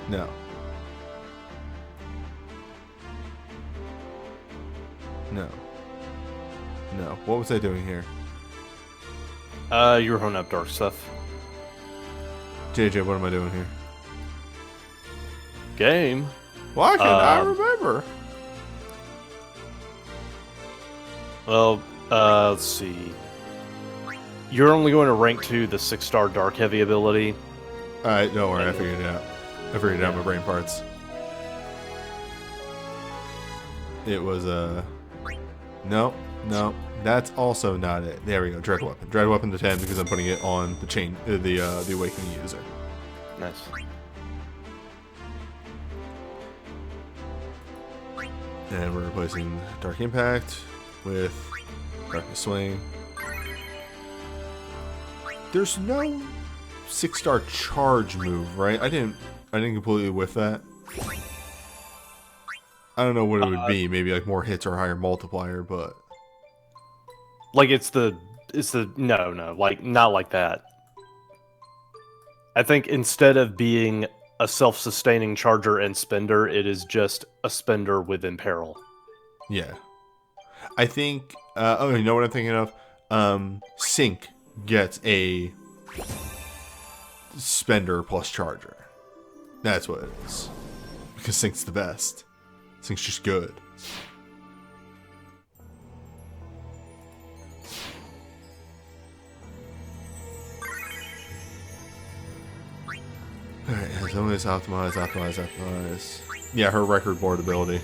No. No. No. What was I doing here? You were honing up dark stuff. JJ, what am I doing here? Game. Why can't I remember? Well, let's see. You're only going to rank 2 the 6-star Dark Heavy ability. Alright, don't worry, I figured it out. I figured it out my brain parts. It was, no, that's also not it. There we go, Dread Weapon. Dread Weapon to 10 because I'm putting it on the chain, the Awakening user. Nice. And we're replacing Dark Impact with Darkness Swing. There's no 6-star charge move, right? I didn't completely whiff that. I don't know what it would be. Maybe like more hits or higher multiplier, but like it's the no, like not like that. I think instead of being a self-sustaining charger and spender, it is just a spender with Imperil. Yeah. I think oh, you know what I'm thinking of? Sync gets a spender plus charger. That's what it is. Because Sync's the best. Sync's just good. Alright, so this optimize. Yeah, her record board ability.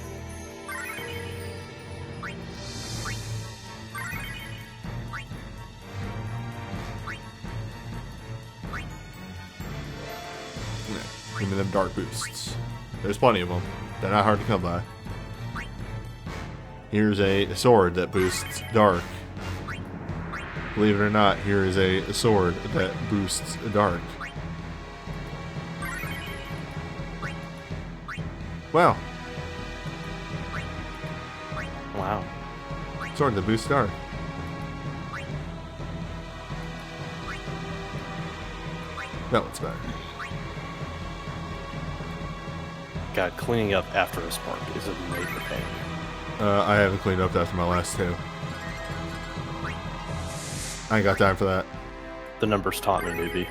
Give me them dark boosts. There's plenty of them. They're not hard to come by. Here's a sword that boosts dark. Believe it or not, here is a sword that boosts dark. Wow. Wow. Sword that boosts dark. That one's better. God, cleaning up after a spark is a major pain. I haven't cleaned up after my last two. I ain't got time for that. The numbers taught me, newbie.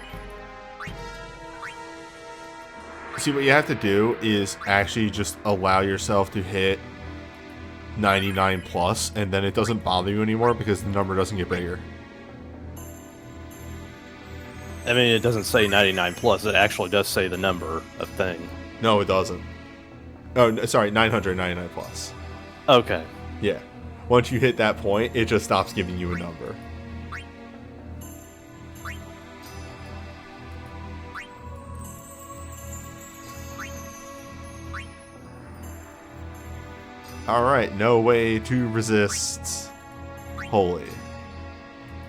See, what you have to do is actually just allow yourself to hit 99 plus, and then it doesn't bother you anymore because the number doesn't get bigger. I mean, it doesn't say 99 plus. It actually does say the number of thing. No, it doesn't. Oh, sorry, 999 plus. Okay. Yeah. Once you hit that point, it just stops giving you a number. Alright, no way to resist Holy.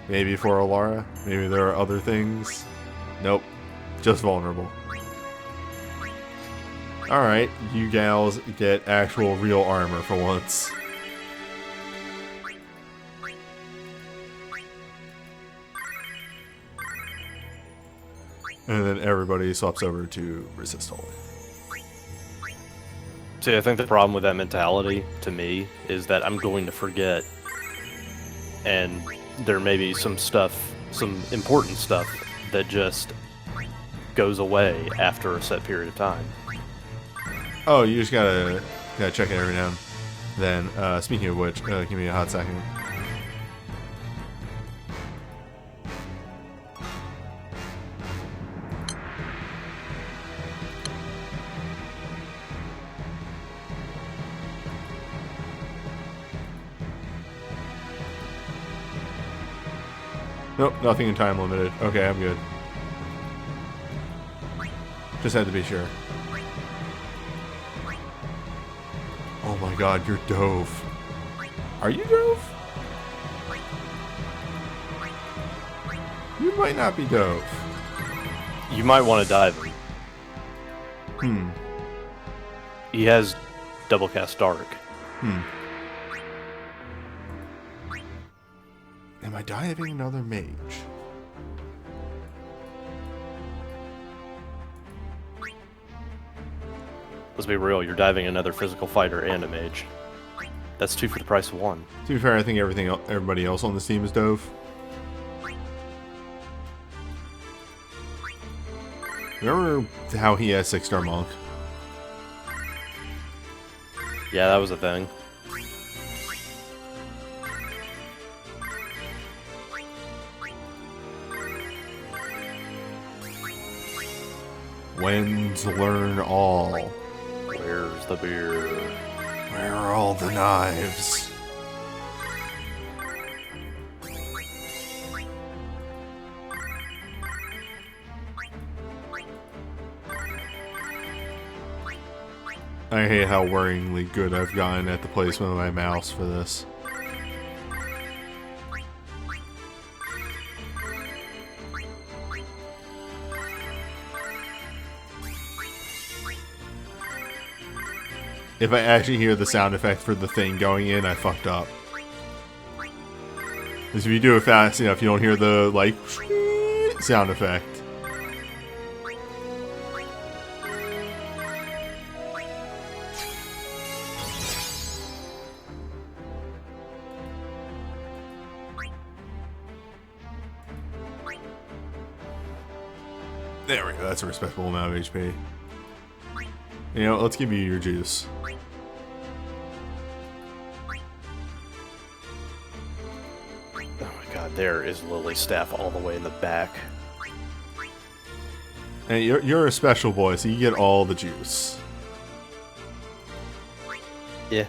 Maybe for Alara? Maybe there are other things? Nope. Just vulnerable. Alright, you gals get actual real armor for once. And then everybody swaps over to resist Holy. See, I think the problem with that mentality, to me, is that I'm going to forget. And there may be some stuff, some important stuff, that just goes away after a set period of time. Oh, you just gotta check it every now and then. Speaking of which, give me a hot second. Nope, nothing in time limited. Okay, I'm good. Just had to be sure. Oh my god, you're Dove. Are you Dove? You might not be Dove. You might want to dive him. He has double cast dark. Am I diving another mage? Let's be real, you're diving another physical fighter and a mage. That's 2 for the price of 1. To be fair, I think everybody else on this team is Dove. Remember how he has 6-star monk? Yeah, that was a thing. Winds learn all. Where's the beer? Where are all the knives? I hate how worryingly good I've gotten at the placement of my mouse for this. If I actually hear the sound effect for the thing going in, I fucked up. Because if you do it fast enough, you don't hear the, like, sound effect. There we go, that's a respectable amount of HP. You know, let's give you your juice. Oh my god, there is Lily's staff all the way in the back. And you're a special boy, so you get all the juice. Yeah.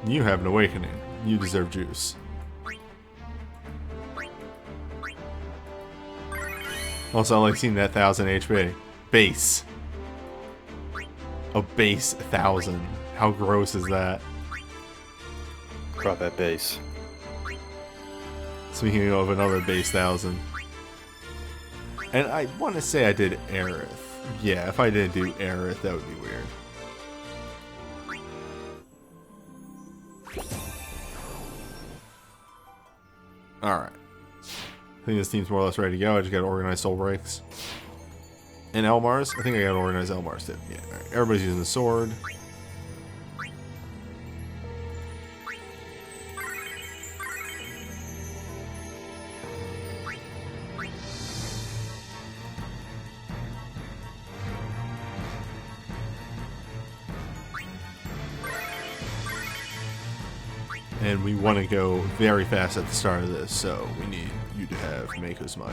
You have an awakening. You deserve juice. Also, I like seeing that 1000 HP. Base. A base 1000. How gross is that? Drop that base. Speaking of another base 1000. And I want to say I did Aerith. Yeah, if I didn't do Aerith, that would be weird. Alright. I think this team's more or less ready to go. I just gotta organize soul breaks. And Elmars? I think I gotta organize Elmars too. Yeah, alright. Everybody's using the sword. And we want to go very fast at the start of this, so we need you to have Mako's Might.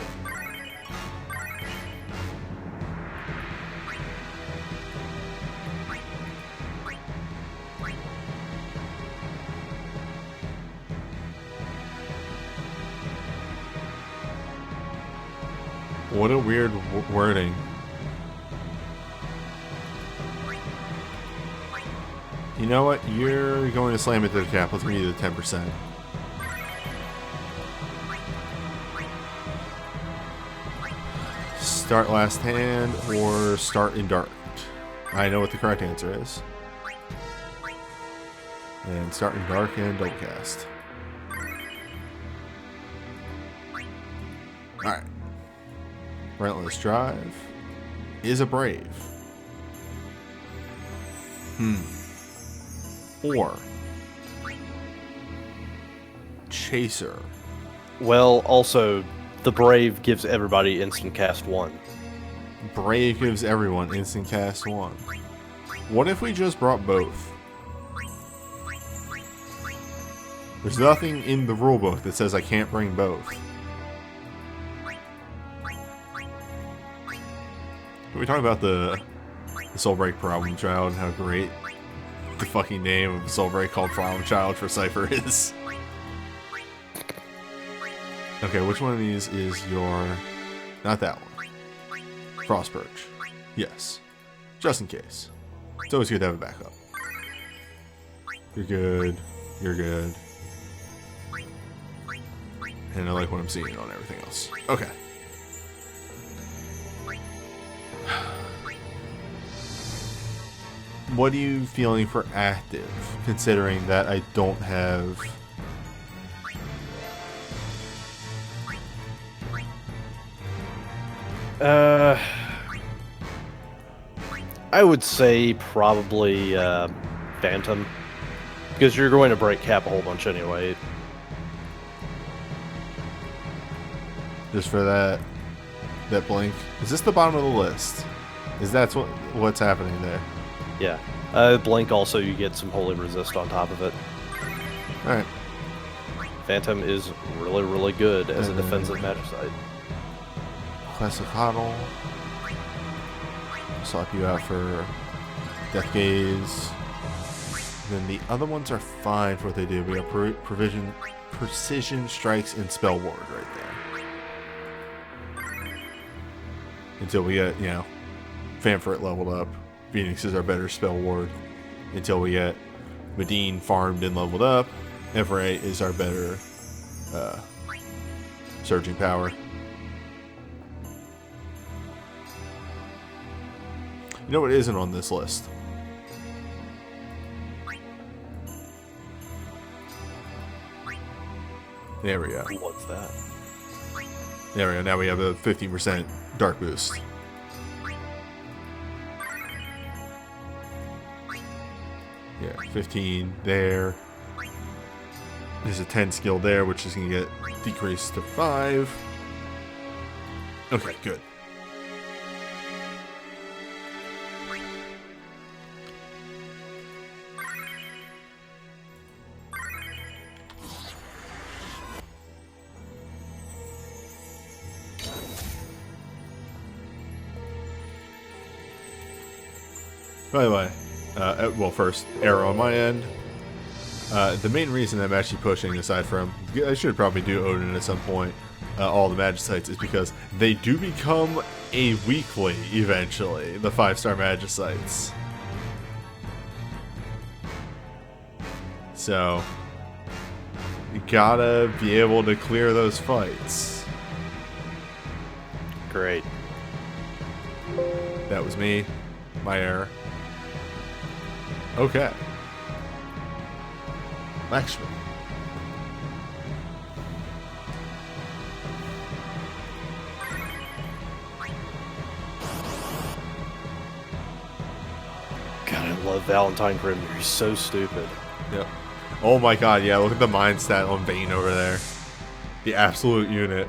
What a weird wording. You know what? You're going to slam it to the cap. Let's read the 10%. Start last hand or start in dark. I know what the correct answer is. And start in dark and double cast. Alright. Relentless Drive is a brave. Or Chaser. Well, also, the Brave gives everybody instant cast 1. Brave gives everyone instant cast 1. What if we just brought both? There's nothing in the rulebook that says I can't bring both. We talk about the Soul Break Problem Child and how great the fucking name of Soul Break called Problem Child for Cypher is. Okay, which one of these is your... Not that one. Frost Purge. Yes. Just in case. It's always good to have a backup. You're good. You're good. And I like what I'm seeing on everything else. Okay. What are you feeling for active, considering that I don't have... I would say probably Phantom, because you're going to break cap a whole bunch anyway. Just for that blink. Is this the bottom of the list? Is that what's happening there? Yeah. Blink also, you get some Holy Resist on top of it. Alright. Phantom is really, really good as a defensive Magicite. Classic Huddle. Swap you out for Death Gaze. Then the other ones are fine for what they do. We have Precision Strikes and Spell Ward right there. Until we get, you know, Fanfret leveled up. Phoenix is our better Spell Ward. Until we get Medine farmed and leveled up. Everett is our better Surging Power. You know what isn't on this list? There we go. What's that? There we go. Now we have a 50% Dark Boost. Yeah, 15 there. There's a 10 skill there, which is going to get decreased to 5. Okay, good. By the way, well, first, error on my end. The main reason I'm actually pushing, aside from, I should probably do Odin at some point, all the Magicites, is because they do become a weekly, eventually, the 5-star Magicites. So, you gotta be able to clear those fights. Great. That was me. My error. Okay. Actually. God, I love Valentine Grimnir. He's so stupid. Yep. Oh my god, yeah, look at the mind stat on Vayne over there. The absolute unit.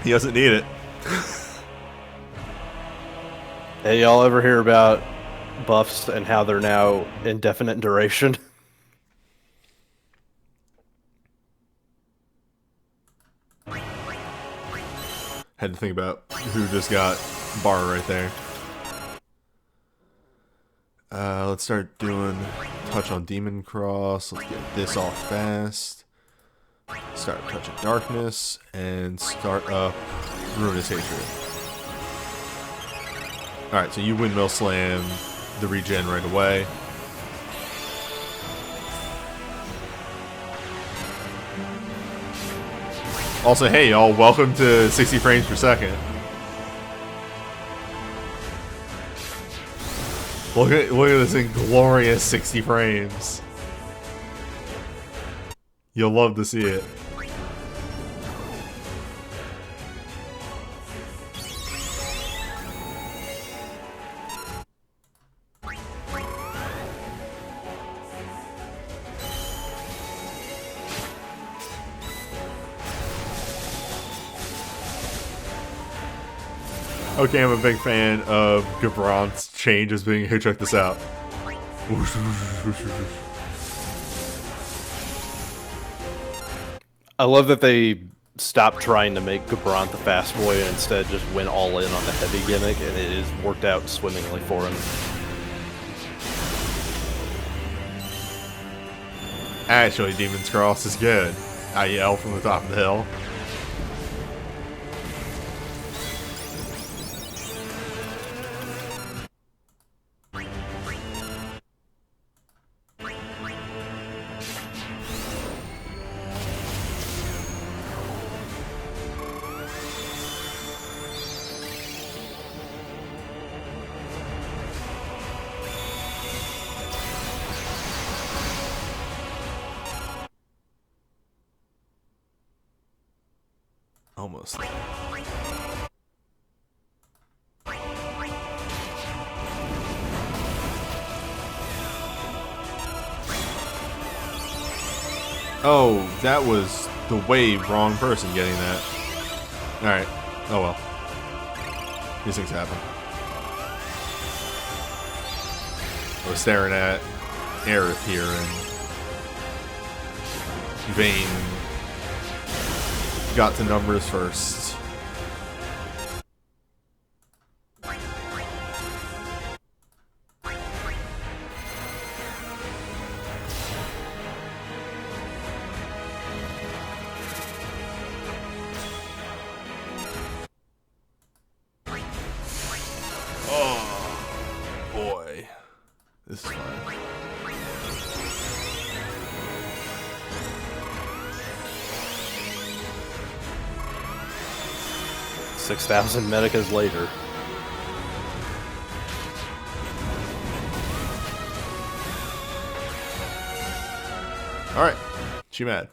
He doesn't need it. Hey, y'all ever hear about buffs and how they're now indefinite duration? Had to think about who just got bar right there. Let's start doing touch on Demon Cross. Let's get this off fast. Start touch of Darkness and start up Ruinous Hatred. Alright, so you windmill slam the regen right away. Also, hey y'all, welcome to 60 frames per second. Look at this inglorious 60 frames. You'll love to see it. Okay, I'm a big fan of Gabron's change as being, hey, check this out. I love that they stopped trying to make Gabrant the fast boy and instead just went all in on the heavy gimmick, and it has worked out swimmingly for him. Actually, Demon's Cross is good. I yell from the top of the hill. Almost there. Oh, that was the way wrong person getting that. Alright. Oh well. These things happen. I was staring at Aerith here and Vayne got to numbers first. Oh boy, this is fun. 6,000 medicas later. Alright, she mad.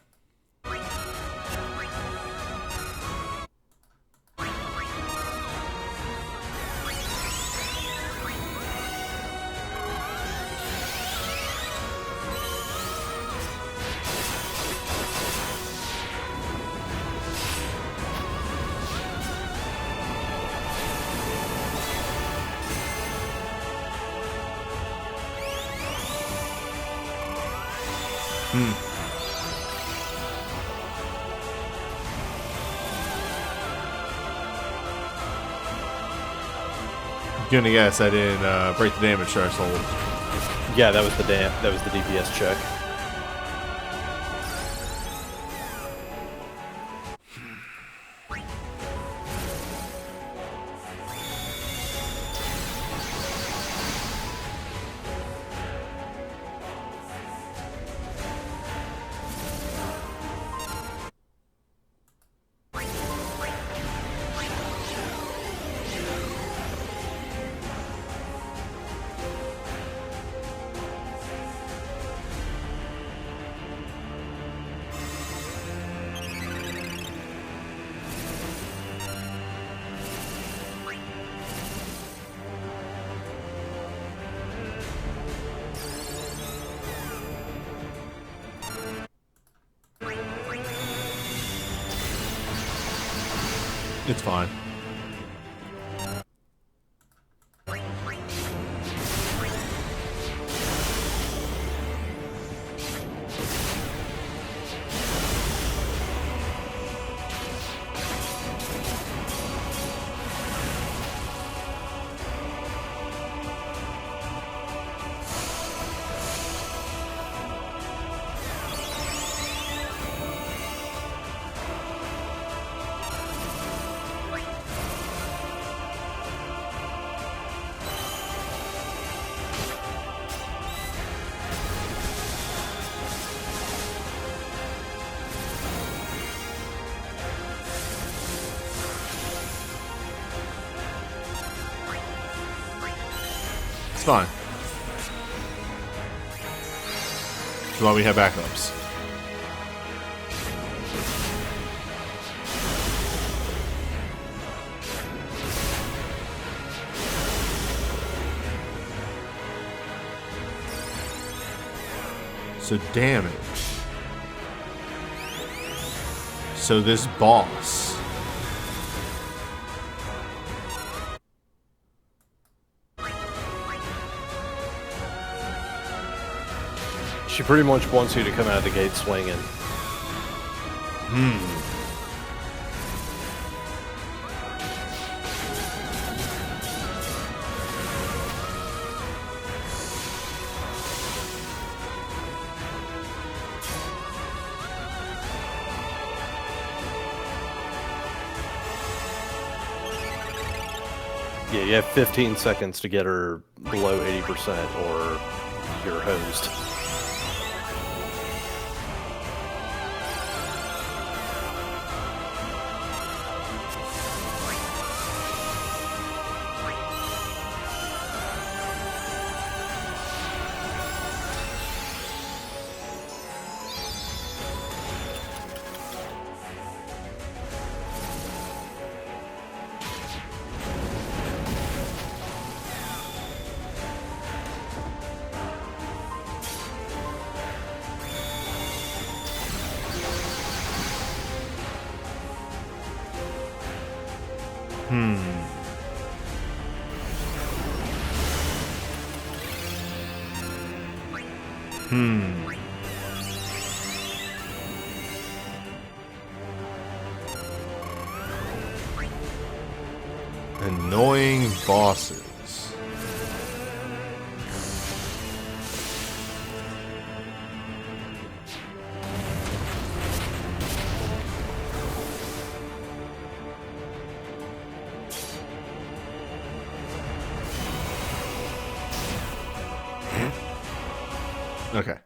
Gonna guess I didn't break the damage threshold. Yeah, that was the DPS check. It's fine. It's fine. That's why we have backups. So damage. So this boss. She pretty much wants you to come out of the gate swinging. Yeah, you have 15 seconds to get her below 80% or you're hosed. Annoying bosses. Okay.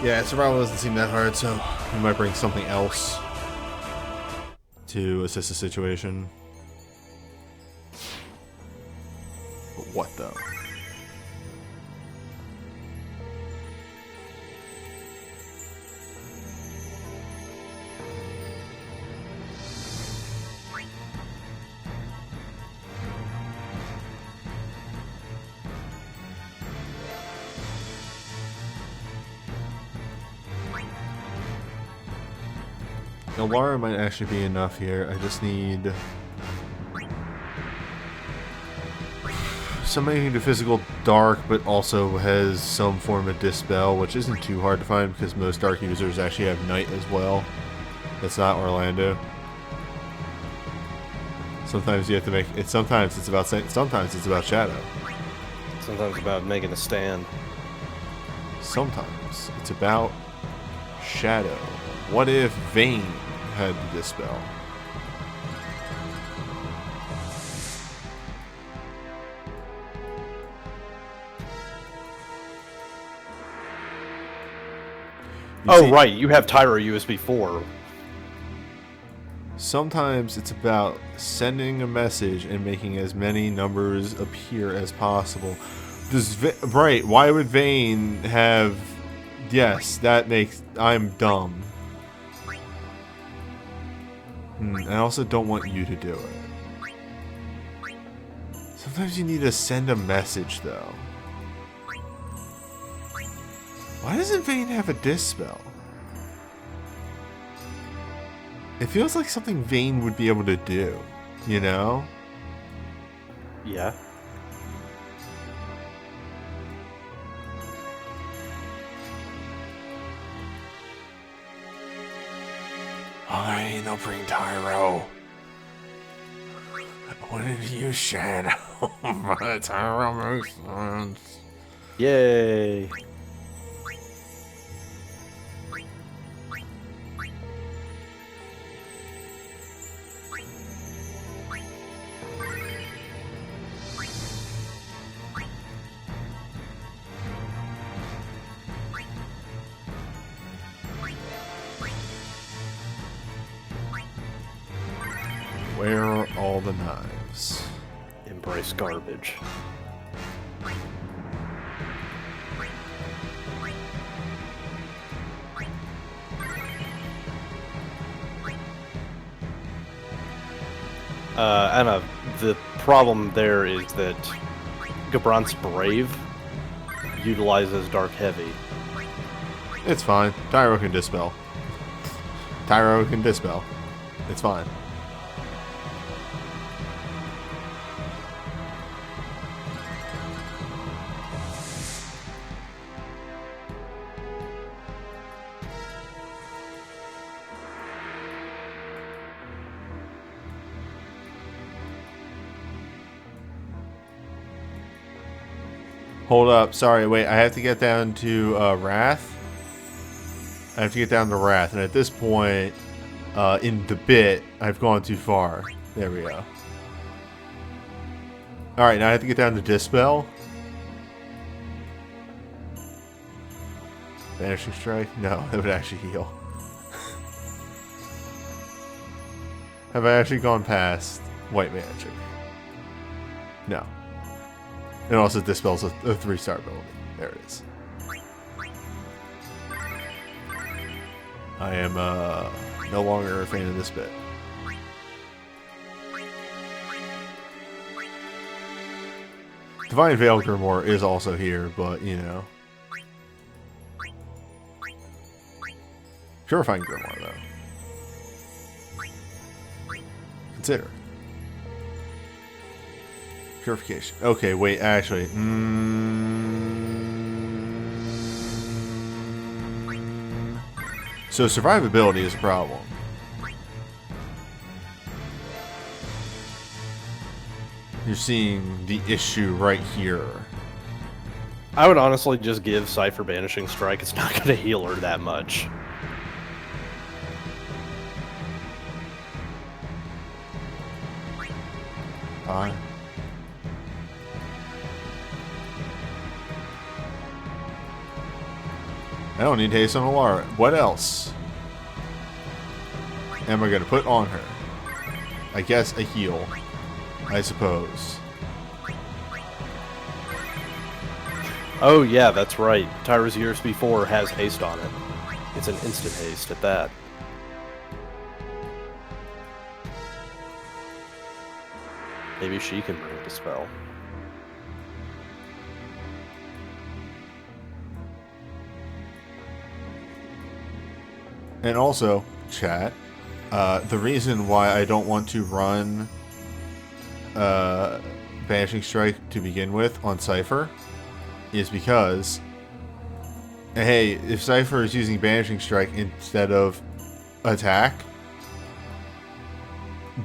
Yeah, survival doesn't seem that hard, so we might bring something else to assist the situation. But what though? Now, Laura might actually be enough here. I just need So making the physical dark, but also has some form of dispel, which isn't too hard to find because most dark users actually have night as well. That's not Orlando. Sometimes you have to make it. Sometimes it's about shadow. Sometimes about making a stand. Sometimes it's about shadow. What if Vayne had the dispel? Oh, right, you have Tyro USB 4. Sometimes it's about sending a message and making as many numbers appear as possible. Right, why would Vayne have... Yes, that makes... I'm dumb. I also don't want you to do it. Sometimes you need to send a message, though. Why doesn't Vayne have a dispel? It feels like something Vayne would be able to do, you know? Yeah. I don't bring Tyro. I wanted to use Shadow, but Tyro makes sense. Yay. Where are all the knives? Embrace garbage. Anna, the problem there is that Gabron's Brave utilizes Dark Heavy. It's fine. Tyro can dispel. Tyro can dispel. It's fine. Hold up. Sorry, wait. I have to get down to Wrath. I have to get down to Wrath. And at this point, in the bit, I've gone too far. There we go. Alright, now I have to get down to Dispel. Vanishing Strike? No, that would actually heal. Have I actually gone past White Magic? No. It also dispels a 3-star ability. There it is. I am no longer a fan of this bit. Divine Veil Grimoire is also here, but you know. Purifying Grimoire, though. Consider. Purification. Okay, wait, actually. So survivability is a problem. You're seeing the issue right here. I would honestly just give Cypher Banishing Strike. It's not going to heal her that much. Fine. I don't need haste on Alara. What else am I going to put on her? I guess a heal. I suppose. Oh yeah, that's right. Tyra's USB 4 has haste on it. It's an instant haste at that. Maybe she can bring the spell. And also, chat, the reason why I don't want to run Banishing Strike to begin with on Cypher is because, hey, if Cypher is using Banishing Strike instead of attack,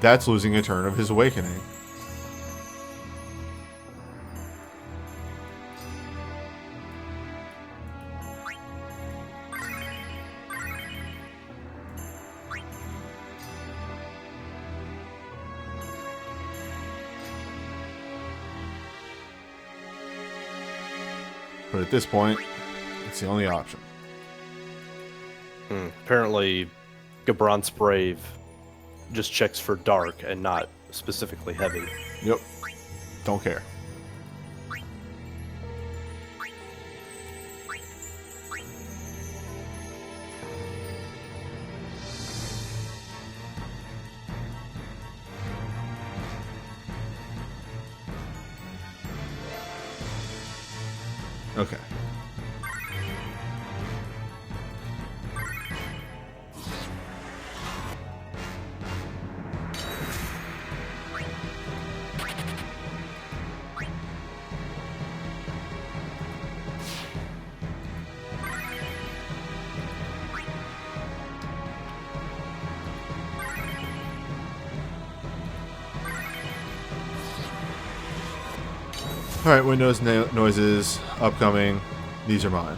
that's losing a turn of his Awakening. But at this point, it's the only option. Apparently, Gabron's Brave just checks for dark and not specifically heavy. Yep. Don't care. Okay. Alright, Windows noises upcoming. These are mine.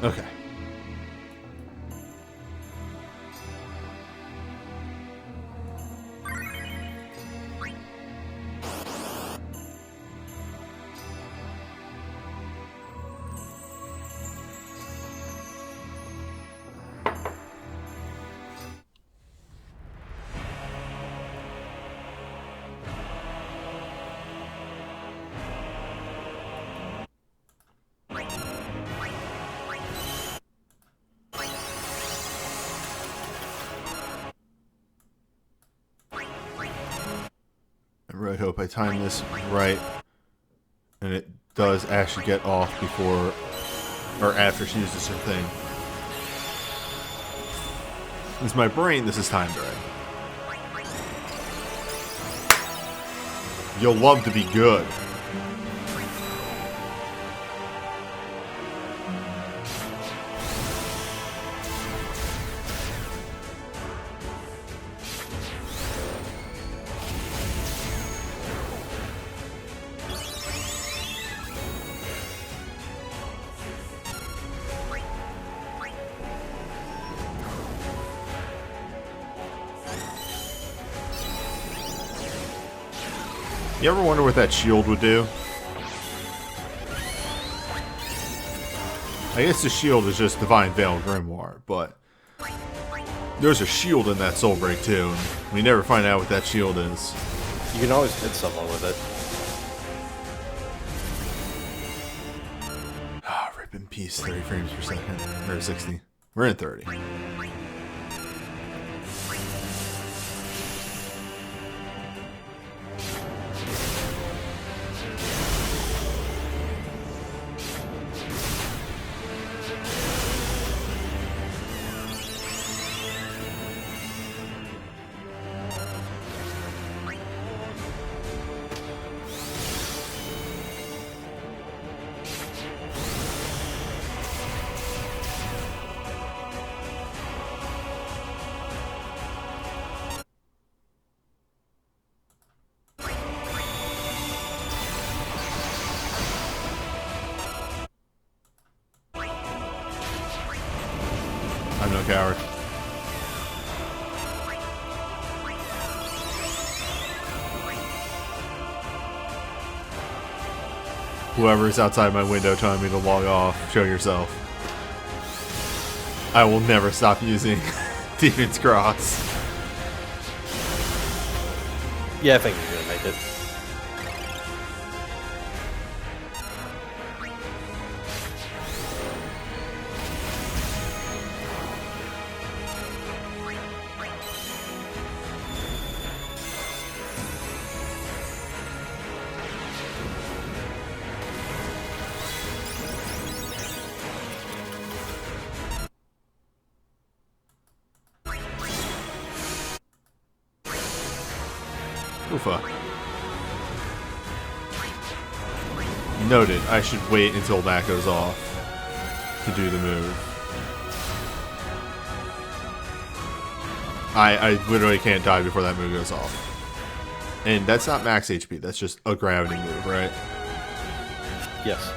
Okay. I really hope I time this right and it does actually get off before or after she uses her thing. It's my brain, this is timed right. You'll love to be good. You ever wonder what that shield would do? I guess the shield is just Divine Veil Grimoire, but there's a shield in that Soul Break too, and we never find out what that shield is. You can always hit someone with it. Ah, rip in peace, 30 frames per second. Or 60. We're in 30. I'm no coward. Whoever's outside my window telling me to log off, show yourself. I will never stop using Demon's Cross. Yeah, I think you're gonna make it. Oofa. Noted, I should wait until that goes off to do the move. I literally can't die before that move goes off. And that's not max HP, that's just a gravity move, right? Yes.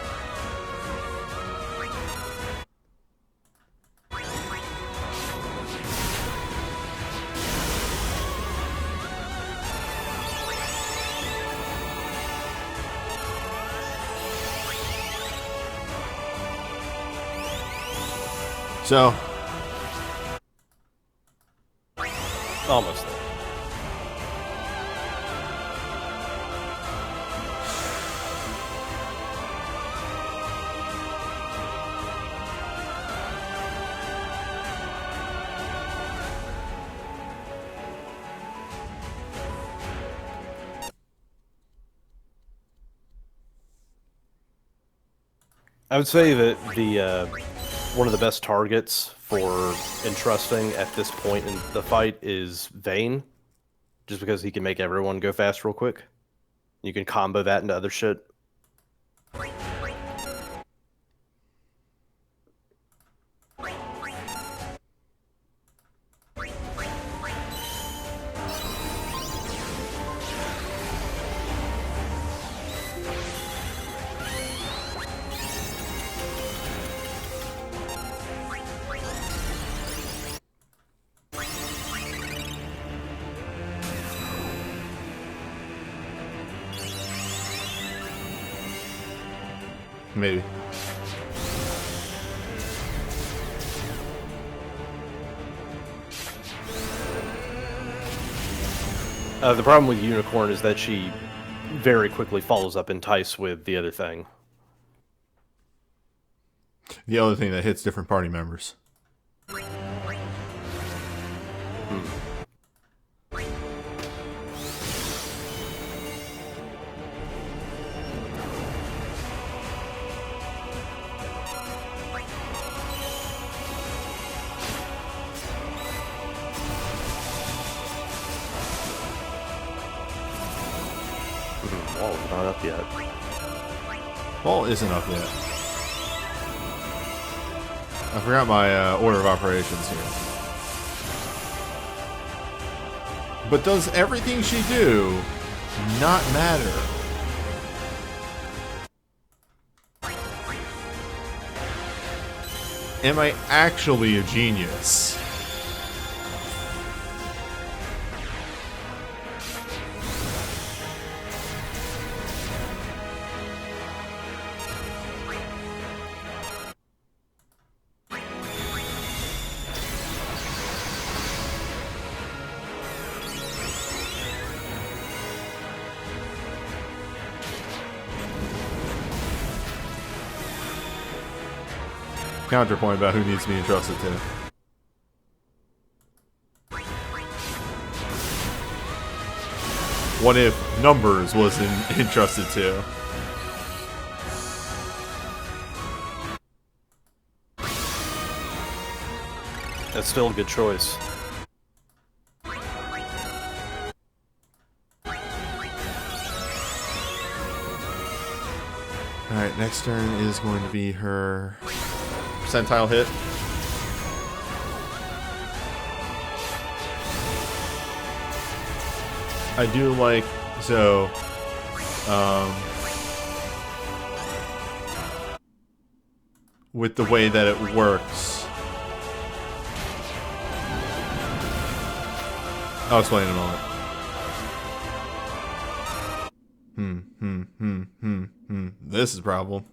So, Almost there. I would say that the one of the best targets for entrusting at this point in the fight is Vayne, just because he can make everyone go fast real quick. You can combo that into other shit. maybe. The problem with Unicorn is that she very quickly follows up Entice with the other thing. The other thing that hits different party members. Wall is not up yet. Ball isn't up yet. I forgot my order of operations here. But does everything she do not matter? Am I actually a genius? Counterpoint about who needs to be entrusted to. What if Numbers was entrusted to? That's still a good choice. Alright, next turn is going to be her percentile hit. I do like, so, with the way that it works. I'll explain in a moment. This is a problem.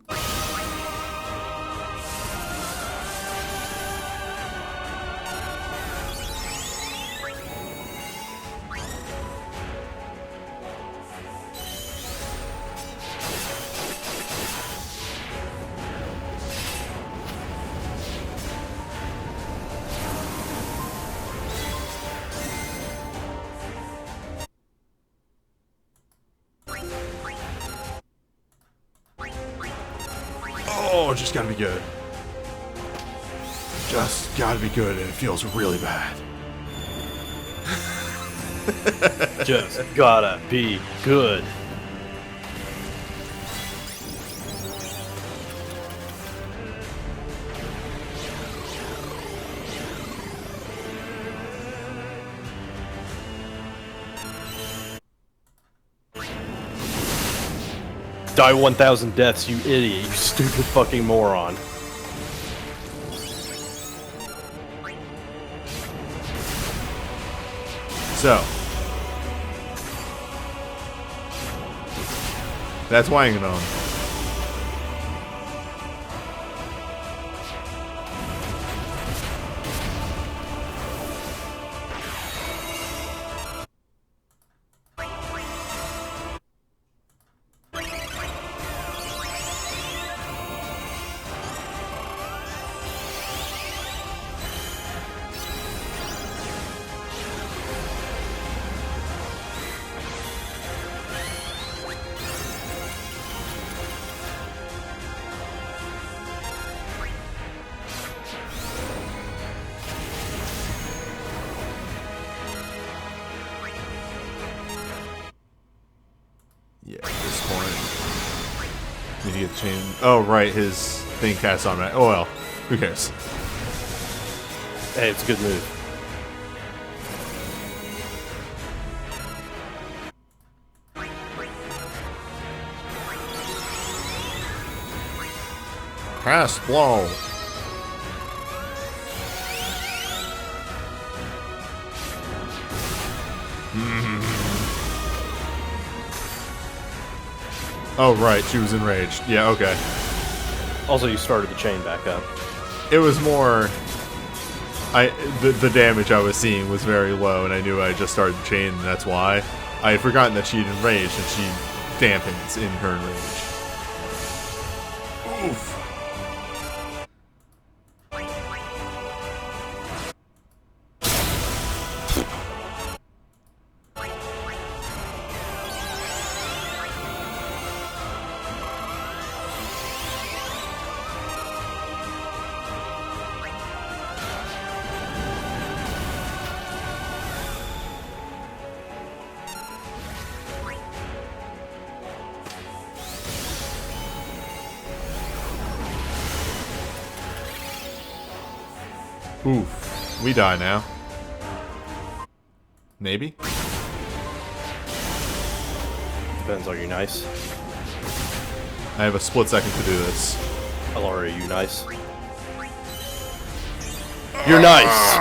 Oh, just gotta be good. Just gotta be good, and it feels really bad. Just gotta be good. Die 1,000 deaths, you idiot, you stupid fucking moron. So. That's WanderingNewbie. Yeah, this point. Need to get the chain. Oh, right, his thing casts on that. Oh well, who cares? Hey, it's a good move. Cast blow. Oh, right, she was enraged. Yeah, okay. Also, you started the chain back up. It was more... The damage I was seeing was very low, and I knew I just started the chain, and that's why. I had forgotten that she'd enraged, and she dampens in her enrage. Oof. Oof. We die now. Maybe? Depends, are you nice? I have a split second to do this. Or are you nice? You're nice!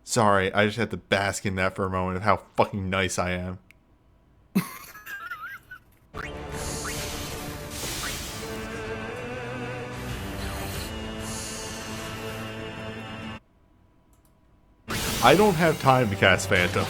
Sorry, I just had to bask in that for a moment of how fucking nice I am. I don't have time to cast Phantom.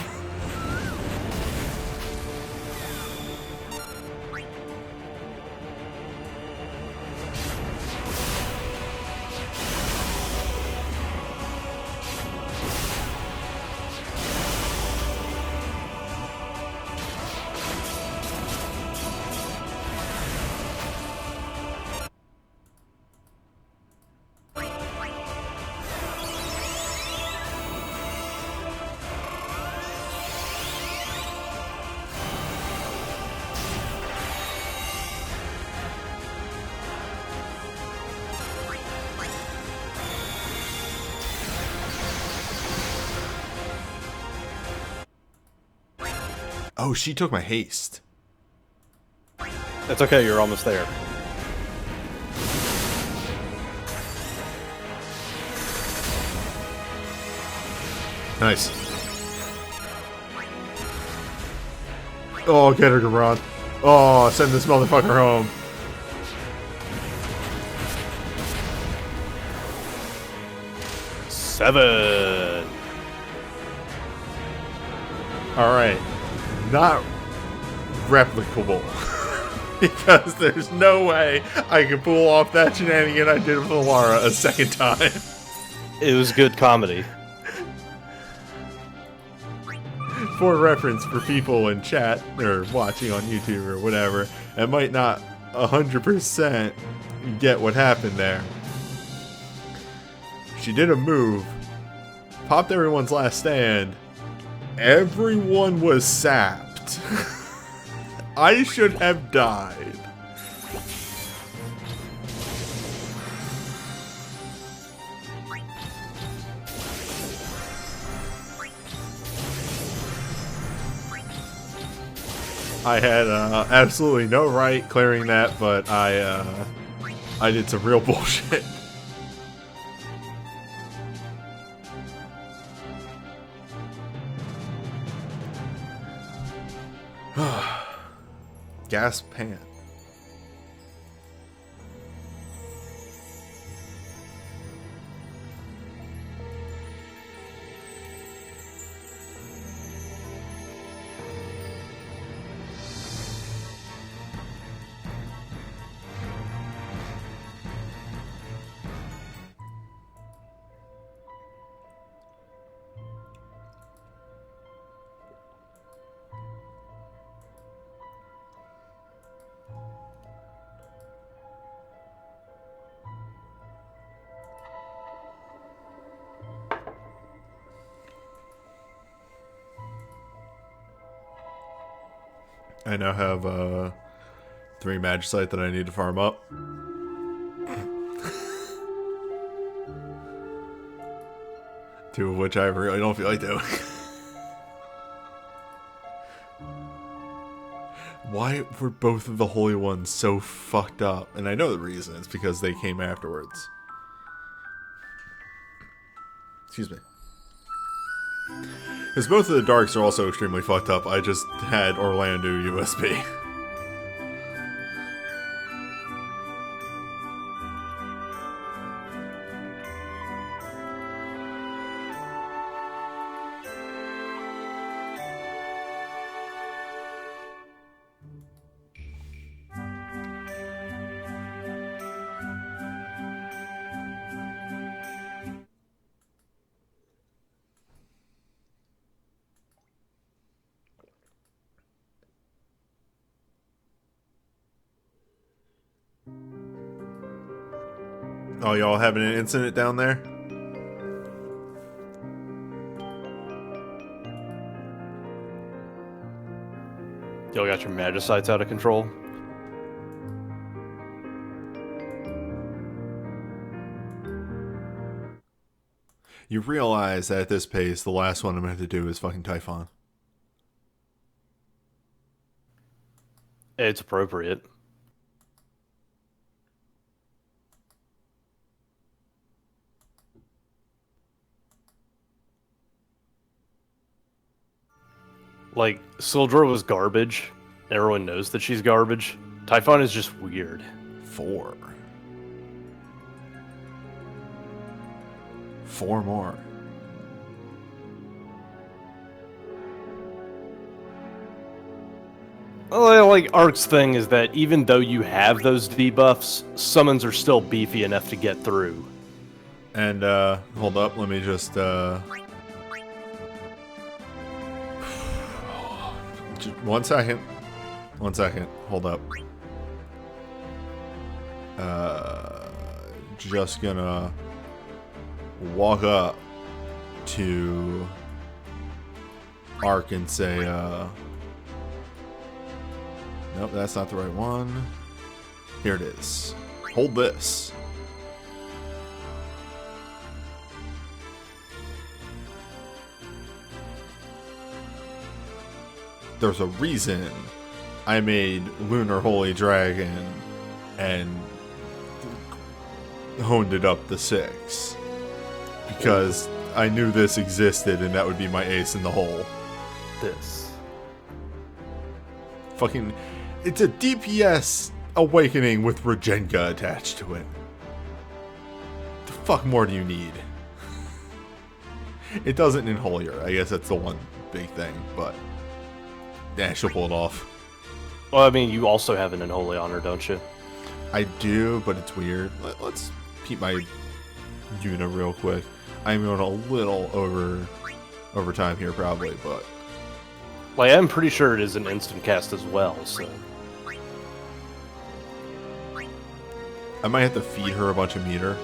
Oh, she took my haste. That's okay, you're almost there. Nice. Oh, get her, Gabron. Oh, send this motherfucker home. Seven. Alright. Not replicable. Because there's no way I can pull off that shenanigan I did with Alara a second time. It was good comedy. for reference for people in chat or watching on YouTube or whatever, and might not 100% get what happened there. She did a move, popped everyone's last stand. Everyone was sapped. I should have died. I had absolutely no right clearing that, but I did some real bullshit. Gas pan. I now have 3 magicite that I need to farm up. Two of which I really don't feel like doing. Why were both of the Holy Ones so fucked up? And I know the reason. It's because they came afterwards. Excuse me. Because both of the Darks are also extremely fucked up. I just had Orlando USB. Oh, y'all having an incident down there? Y'all got your magicites out of control? You realize that at this pace, the last one I'm going to have to do is fucking Typhon. It's appropriate. Like, Sildra was garbage. Everyone knows that she's garbage. Typhon is just weird. 4. 4 more. Well, like, Ark's thing is that even though you have those debuffs, summons are still beefy enough to get through. And, hold up, let me just, One second. One second. Hold up. Just gonna walk up to Ark and say, nope, that's not the right one. Here it is. Hold this. There's a reason I made Lunar Holy Dragon and honed it up to 6. Because I knew this existed and that would be my ace in the hole. This. Fucking... It's a DPS awakening with Regenga attached to it. The fuck more do you need? It doesn't in Holier. I guess that's the one big thing, but... Yeah, she'll pull it off. Well, I mean, you also have an Unholy Honor, don't you? I do, but it's weird. Let's peep my Yuna real quick. I'm going a little over time here, probably, but Like, I'm pretty sure it is an instant cast as well, so... I might have to feed her a bunch of meter.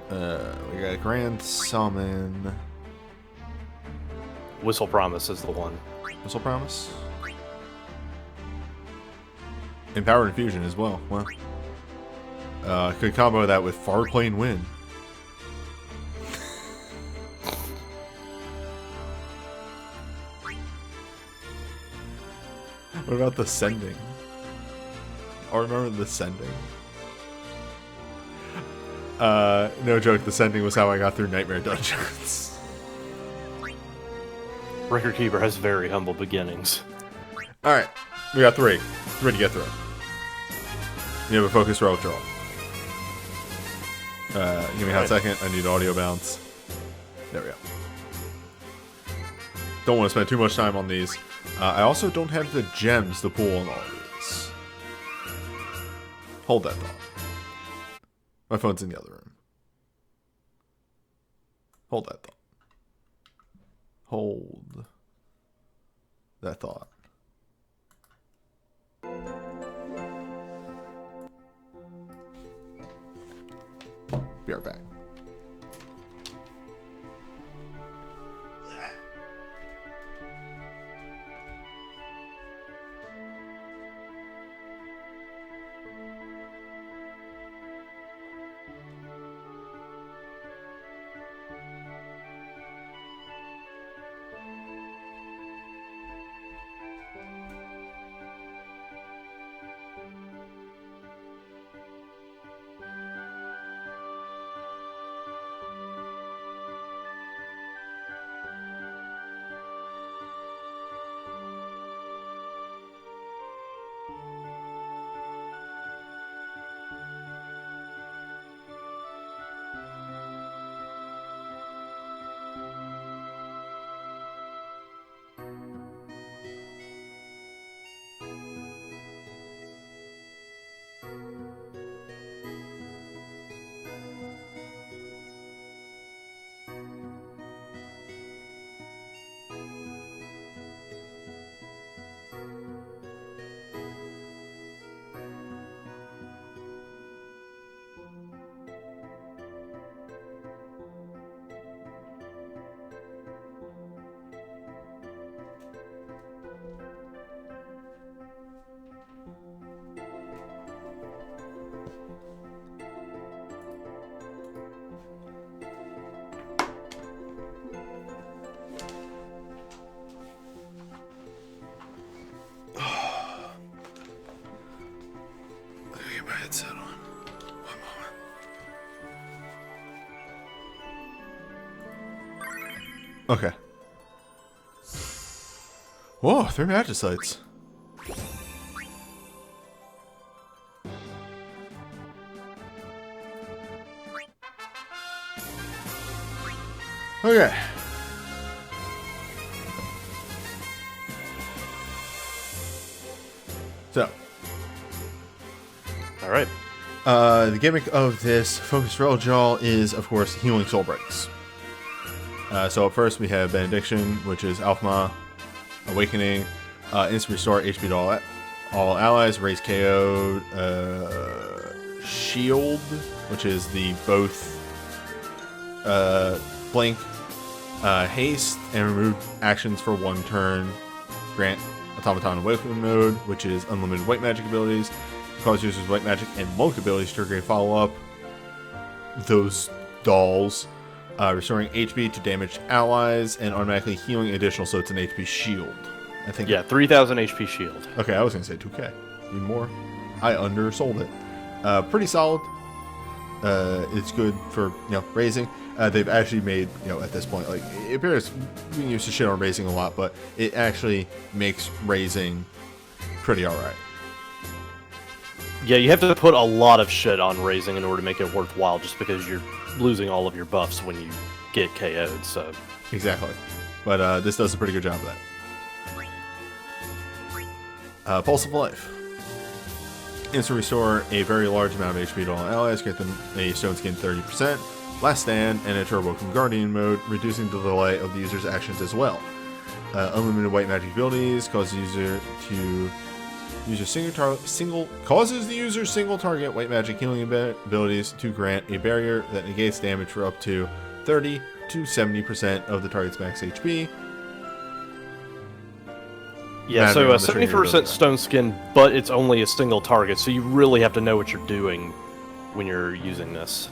We got a Grand Summon. Whistle Promise is the one. Whistle Promise? Empowered Infusion as well. Well, could combo that with Far Plane Wind. What about the Sending? Oh, remember the Sending? No joke, the Sending was how I got through Nightmare Dungeons. Record Keeper has very humble beginnings. Alright, we got 3. 3 to get through. You have a focus roll draw. Give me a hot second, I need audio bounce. There we go. Don't want to spend too much time on these. I also don't have the gems to pull on all of these. Hold that thought. My phone's in the other room. Hold that thought. Hold that thought. Be right back. Headset on. One moment. Okay. Whoa, 3 Magicites. Okay. So. Alright. The gimmick of this Focus Roll Jaw is, of course, healing soul breaks. So up first we have Benediction, which is Alpha Awakening, instant restore HP to all allies, raise KO, Shield, which is the both blink, haste, and remove actions for 1 turn. Grant Automaton Awakening mode, which is unlimited white magic abilities. Cause users white magic and monk abilities to trigger a follow-up. Those dolls. Restoring HP to damaged allies and automatically healing additional, so it's an HP shield. I think. Yeah, 3,000 HP shield. Okay, I was gonna say 2K. Even more. I undersold it. Pretty solid. It's good for raising. They've actually made at this point, like, it appears we used to shit on raising a lot, but it actually makes raising pretty alright. Yeah, you have to put a lot of shit on raising in order to make it worthwhile, just because you're losing all of your buffs when you get KO'd, so... Exactly. But this does a pretty good job of that. Pulse of Life. Instant restore a very large amount of HP to all allies, get them a stone skin 30%. Last Stand, and a Turbo Guardian mode, reducing the delay of the user's actions as well. Unlimited white magic abilities cause the user to use a causes the user's single target white magic healing abilities to grant a barrier that negates damage for up to 30 to 70% of the target's max HP. Yeah, so 70% stone skin, but it's only a single target, so you really have to know what you're doing when you're using this.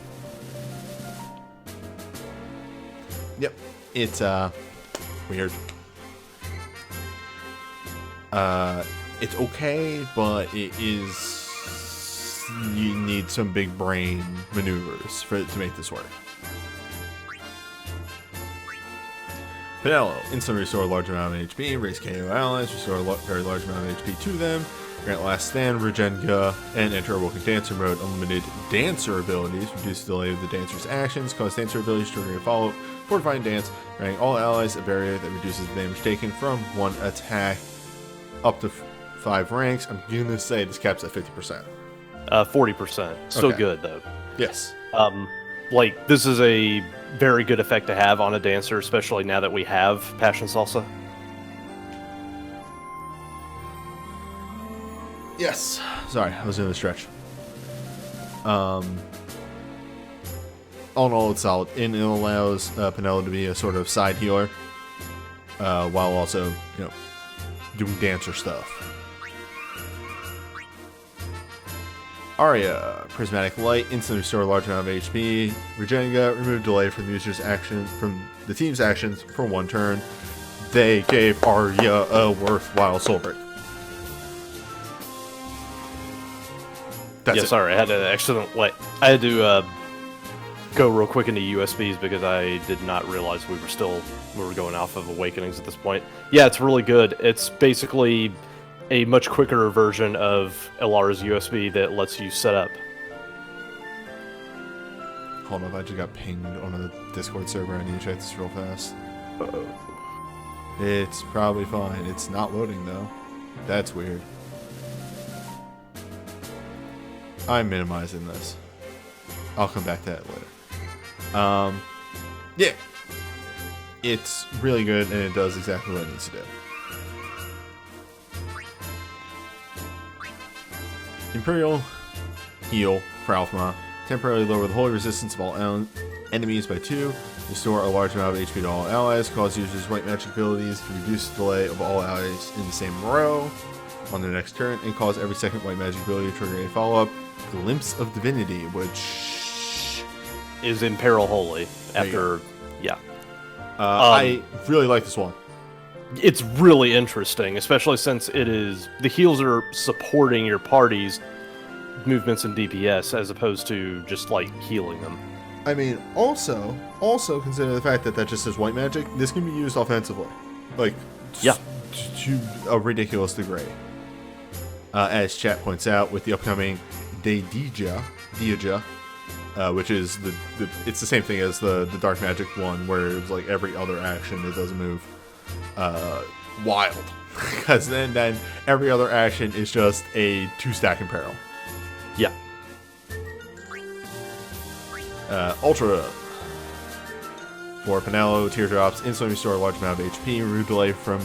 Yep, it's weird. It's okay, but it is, you need some big brain maneuvers for it to make this work. Pinello, instantly restore a large amount of HP, raise KO allies, restore a very large amount of HP to them, grant Last Stand, Regenga, and enter Awoken Dancer mode. Unlimited Dancer abilities, reduce the delay of the Dancer's actions, cause Dancer abilities to trigger a follow-up, Fortifying Dance, granting all allies a barrier that reduces the damage taken from one attack up to 5 ranks. I'm gonna say this caps at 50%. 40%. Still Okay. good, though. Yes. Like, this is a very good effect to have on a Dancer, especially now that we have Passion Salsa. Yes. Sorry, I was in a stretch. All in all, it's solid. And it allows Pinello to be a sort of side healer, while also, doing Dancer stuff. Arya, Prismatic Light, instantly restore a large amount of HP. Regenga, remove delay from the user's action from the team's actions for 1 turn. They gave Arya a worthwhile soul break. That's it. Sorry, I had an accident. I had to go real quick into USBs because I did not realize we were going off of Awakenings at this point. Yeah, it's really good. It's basically a much quicker version of Elara's USB that lets you set up. Hold on, I just got pinged on the Discord server. I need to check this real fast. Uh-oh. It's probably fine. It's not loading though. That's weird. I'm minimizing this. I'll come back to that later. Yeah. It's really good and it does exactly what it needs to do. Imperial Heal for Alphama. Temporarily lower the holy resistance of all enemies by 2. Restore a large amount of HP to all allies. Cause users white magic abilities to reduce the delay of all allies in the same row on their next turn. And cause every second white magic ability to trigger a follow-up. Glimpse of Divinity, which is Imperial Holy. After, yeah. I really like this one. It's really interesting, especially since the heals are supporting your party's movements and DPS as opposed to just like healing them. I mean, also consider the fact that just says white magic. This can be used offensively, like to a ridiculous degree. As chat points out, with the upcoming Deidja, which is it's the same thing as the dark magic one, where it was like every other action it doesn't move. Wild, because then every other action is just a 2-stack Imperial. Yeah. Ultra for Pinello, Teardrops, instantly restore a large amount of HP, remove delay from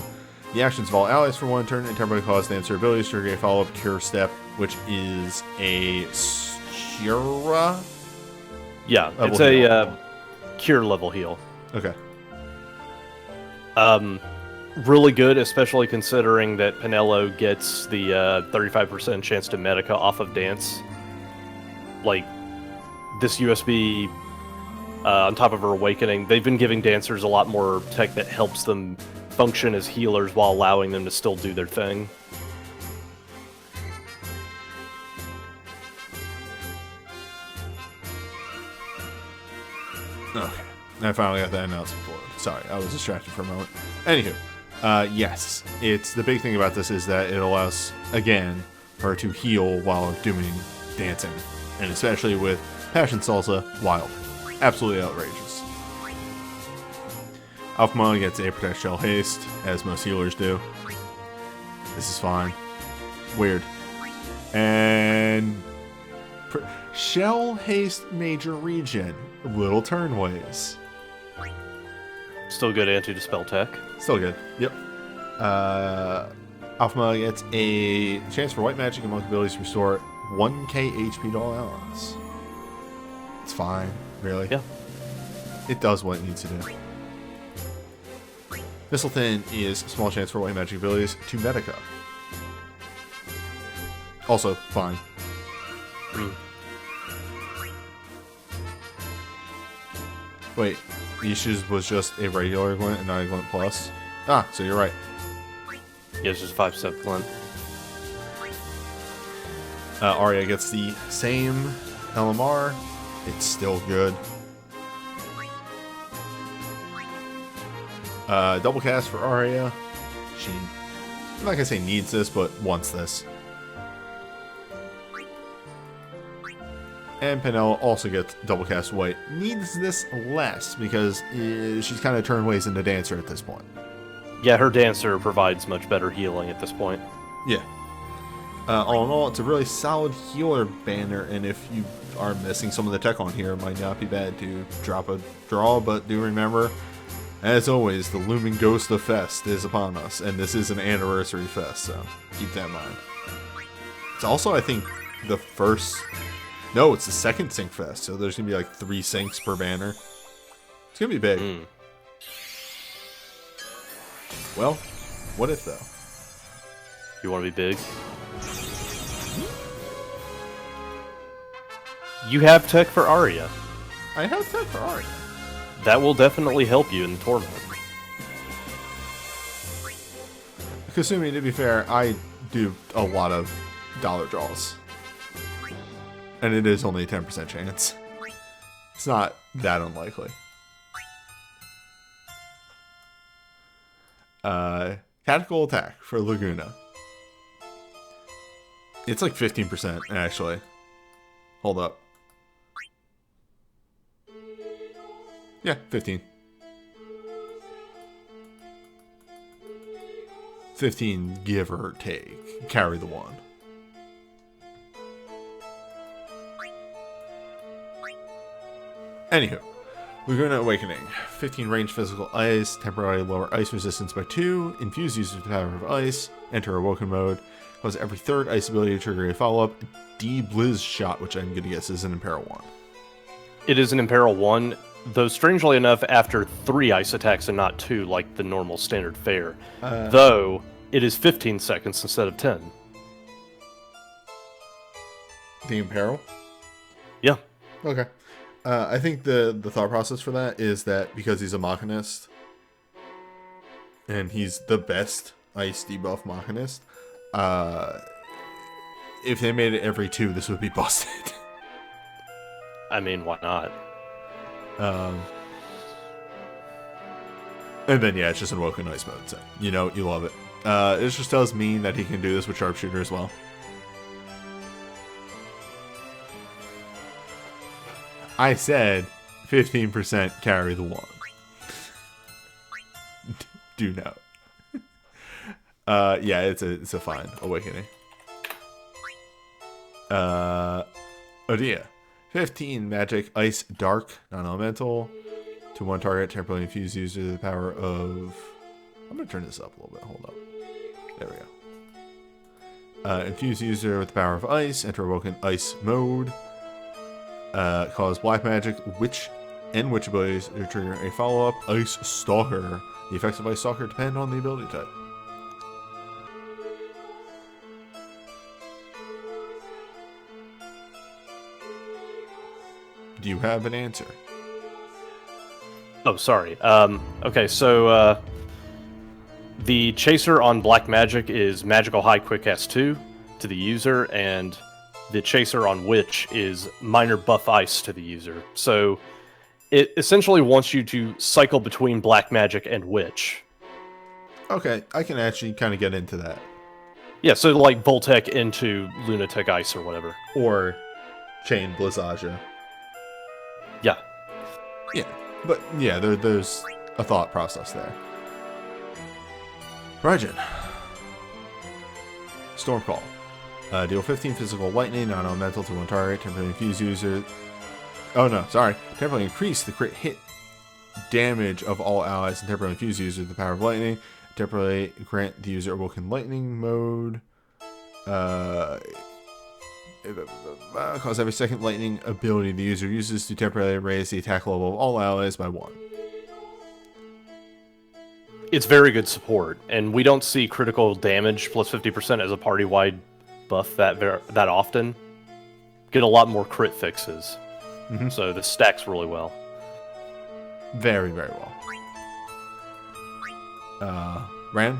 the actions of all allies for 1 turn, and temporarily cause Dancer abilities to trigger a follow-up Cure Step, which is a Cura. Yeah, it's a Cure level heal. Okay. Really good, especially considering that Pinello gets the 35% chance to Medica off of Dance. Like, this USB, on top of her Awakening, they've been giving Dancers a lot more tech that helps them function as healers while allowing them to still do their thing. Okay. I finally got that announcement for it. Sorry, I was distracted for a moment. Anywho, yes, it's the big thing about this is that it allows, again, her to heal while doing dancing. And especially with Passion Salsa, wild. Absolutely outrageous. Alphama gets a Protect Shell Haste, as most healers do. This is fine. Weird. And Shell Haste Major Regen. Little Turnways. Still good anti-dispel tech. Still good. Yep. Alpha gets a chance for white magic and monk abilities to restore 1k HP to all allies. It's fine, really. Yeah. It does what it needs to do. Mistleton is small chance for white magic abilities to Medica. Also, fine. Wait, Issues was just a regular glint and not a glint plus? Ah, so you're right. Yeah, it's just 5-step glint. Arya gets the same LMR. It's still good. Double cast for Arya. She, I'm not gonna say needs this, but wants this. And Penel also gets double cast white. Needs this less because she's kind of turned ways into Dancer at this point. Yeah, her Dancer provides much better healing at this point. Yeah. All in all, it's a really solid healer banner, and if you are missing some of the tech on here, it might not be bad to drop a draw, but do remember, as always, the looming ghost of Fest is upon us, and this is an anniversary fest, so keep that in mind. It's also, I think, the first... No, it's the second sync fest, so there's going to be like 3 syncs per banner. It's going to be big. Well, what if, though? You want to be big? You have tech for Arya. I have tech for Arya. That will definitely help you in the tournament. Kasumi, to be fair, I do a lot of dollar draws. And it is only a 10% chance. It's not that unlikely. Tactical attack for Laguna. It's like 15%, actually. Hold up. Yeah, 15. 15, give or take. Carry the one. Anywho, Laguna Awakening. 15 range physical ice, temporarily lower ice resistance by 2, infuse users with the power of ice, enter awoken mode, cause every third ice ability to trigger a follow-up D-Blizz shot, which I'm going to guess is an Imperil 1. It is an Imperil 1, though strangely enough after 3 ice attacks and not 2 like the normal standard fare. Though, it is 15 seconds instead of 10. The Imperil? Yeah. Okay. I think the thought process for that is that because he's a Machinist, and he's the best ice debuff Machinist, if they made it every 2, this would be busted. I mean, why not? And then, yeah, it's just an Awoken Ice mode, so, you know, you love it. It just does mean that he can do this with Sharpshooter as well. I said 15% carry the 1. Do note. Yeah, it's a fine Awakening. Odia. 15 magic, ice, dark, non-elemental. To 1 target, temporarily infused user the power of... I'm going to turn this up a little bit. Hold up. There we go. Infused user with the power of ice. Enter awoken ice mode. Cause black magic, witch, and witch abilities to trigger a follow-up Ice Stalker. The effects of Ice Stalker depend on the ability type. Do you have an answer? Oh, sorry. Okay, so the Chaser on Black Magic is Magical High Quick S2 to the user, and the Chaser on Witch is Minor Buff Ice to the user. So it essentially wants you to cycle between Black Magic and Witch. Okay, I can actually kind of get into that. Yeah, so like Voltec into Lunatic Ice or whatever. Or Chain Blizzaja. Yeah. Yeah, but yeah, there's a thought process there. Raijin. Stormcall. Deal 15 physical lightning, non-elemental to one target. Temporarily infuse user. Oh no, sorry. Temporarily increase the crit hit damage of all allies and temporarily infuse the user with the power of lightning. Temporarily grant the user awoken lightning mode. Cause every second lightning ability the user uses to temporarily raise the attack level of all allies by 1. It's very good support, and we don't see critical damage plus 50% as a party-wide buff that often. Get a lot more crit fixes, so this stacks really well. Very, very well. Ran.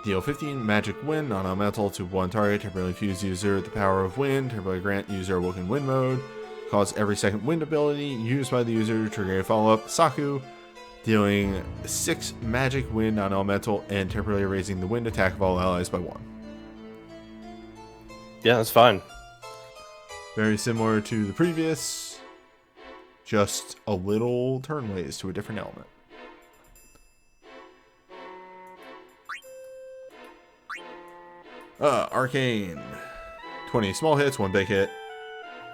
Deal 15 magic wind, non-elemental to one target. Temporarily fuse user with the power of wind. Temporarily grant user awoken wind mode. Cause every second wind ability used by the user to trigger a follow-up. Saku. Dealing 6 magic wind, non-elemental, and temporarily raising the wind attack of all allies by 1. Yeah, that's fine. Very similar to the previous. Just a little turnways to a different element. Arcane. 20 small hits, 1 big hit.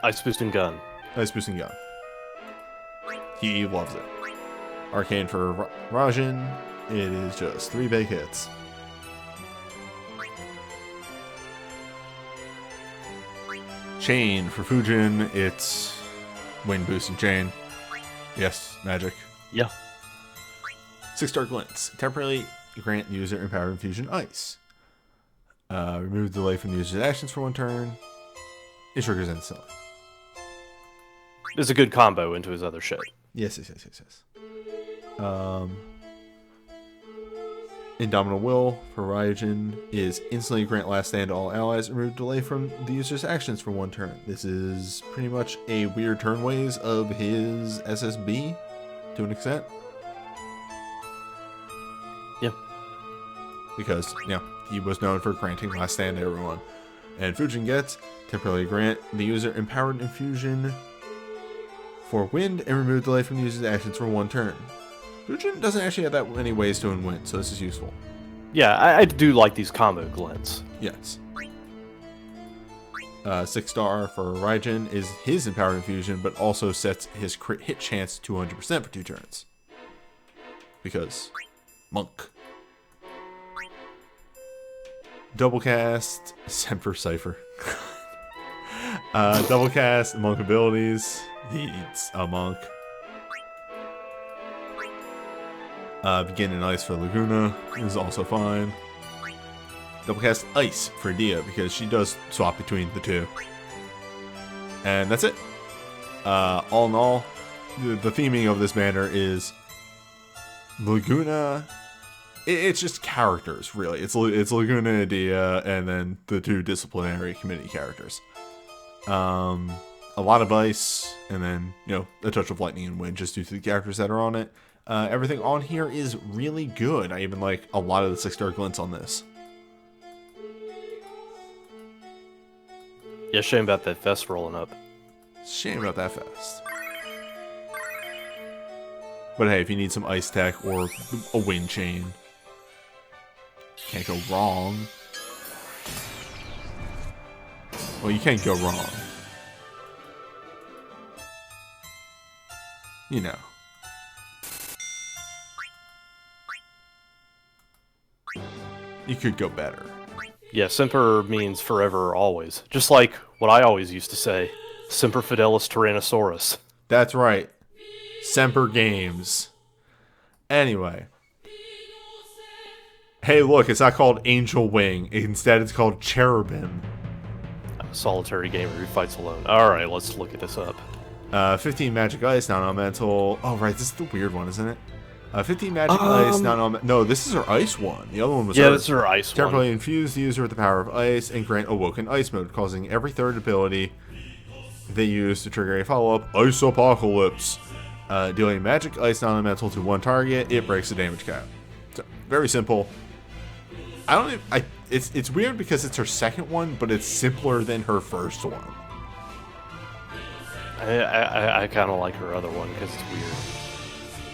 Ice boosting gun. Ice boosting gun. He loves it. Arcane for Rajin. It is just 3 big hits. Chain for Fujin. It's wind boosting chain. Yes, magic. Yeah. 6-star glints. Temporarily grant user empowered infusion ice. Remove delay from the user's actions for 1 turn. It triggers instantly. It's a good combo into his other shit. Yes. Indomitable Will for Raijin is instantly grant last stand to all allies. Remove delay from the user's actions for 1 turn. This is pretty much a weird turnways of his SSB to an extent. Yeah. Because, he was known for granting last stand to everyone. And Fujin gets temporarily grant the user empowered infusion for wind and remove delay from the user's actions for 1 turn. Fujin doesn't actually have that many ways to win, so this is useful. Yeah, I do like these combo glints. Yes. 6-star for Raijin is his empowered infusion, but also sets his crit hit chance to 200% for 2 turns. Because Monk. Double cast, Semper Cypher. Double cast, Monk abilities. He's a monk. Begin in ice for Laguna is also fine. Double cast ice for Dia because she does swap between the two. And that's it. All in all, the theming of this banner is Laguna. It's just characters, really. It's Laguna and Dia, and then the 2 disciplinary committee characters. A lot of ice, and then a touch of lightning and wind, just due to the characters that are on it. Everything on here is really good. I even like a lot of the 6-star glints on this. Yeah, shame about that vest rolling up. Shame about that fest. But hey, if you need some ice tech or a wind chain, can't go wrong. Well, you can't go wrong. You could go better. Yeah, Semper means forever or always. Just like what I always used to say, Semper Fidelis Tyrannosaurus. That's right. Semper Games. Anyway. Hey, look, it's not called Angel Wing. Instead, it's called Cherubim. A solitary gamer who fights alone. Alright, let's look at this up. 15 magic ice, non-elemental. Oh, right, this is the weird one, isn't it? 15 magic ice, non-elemental. No, this is her ice one. The other one was this is her ice one. Temporarily infuse the user with the power of ice and grant awoken ice mode, causing every 3rd ability they use to trigger a follow-up Ice Apocalypse. Dealing magic ice non-elemental to 1 target, it breaks the damage cap. So, very simple. It's weird because it's her 2nd one, but it's simpler than her 1st one. I kind of like her other one because it's weird.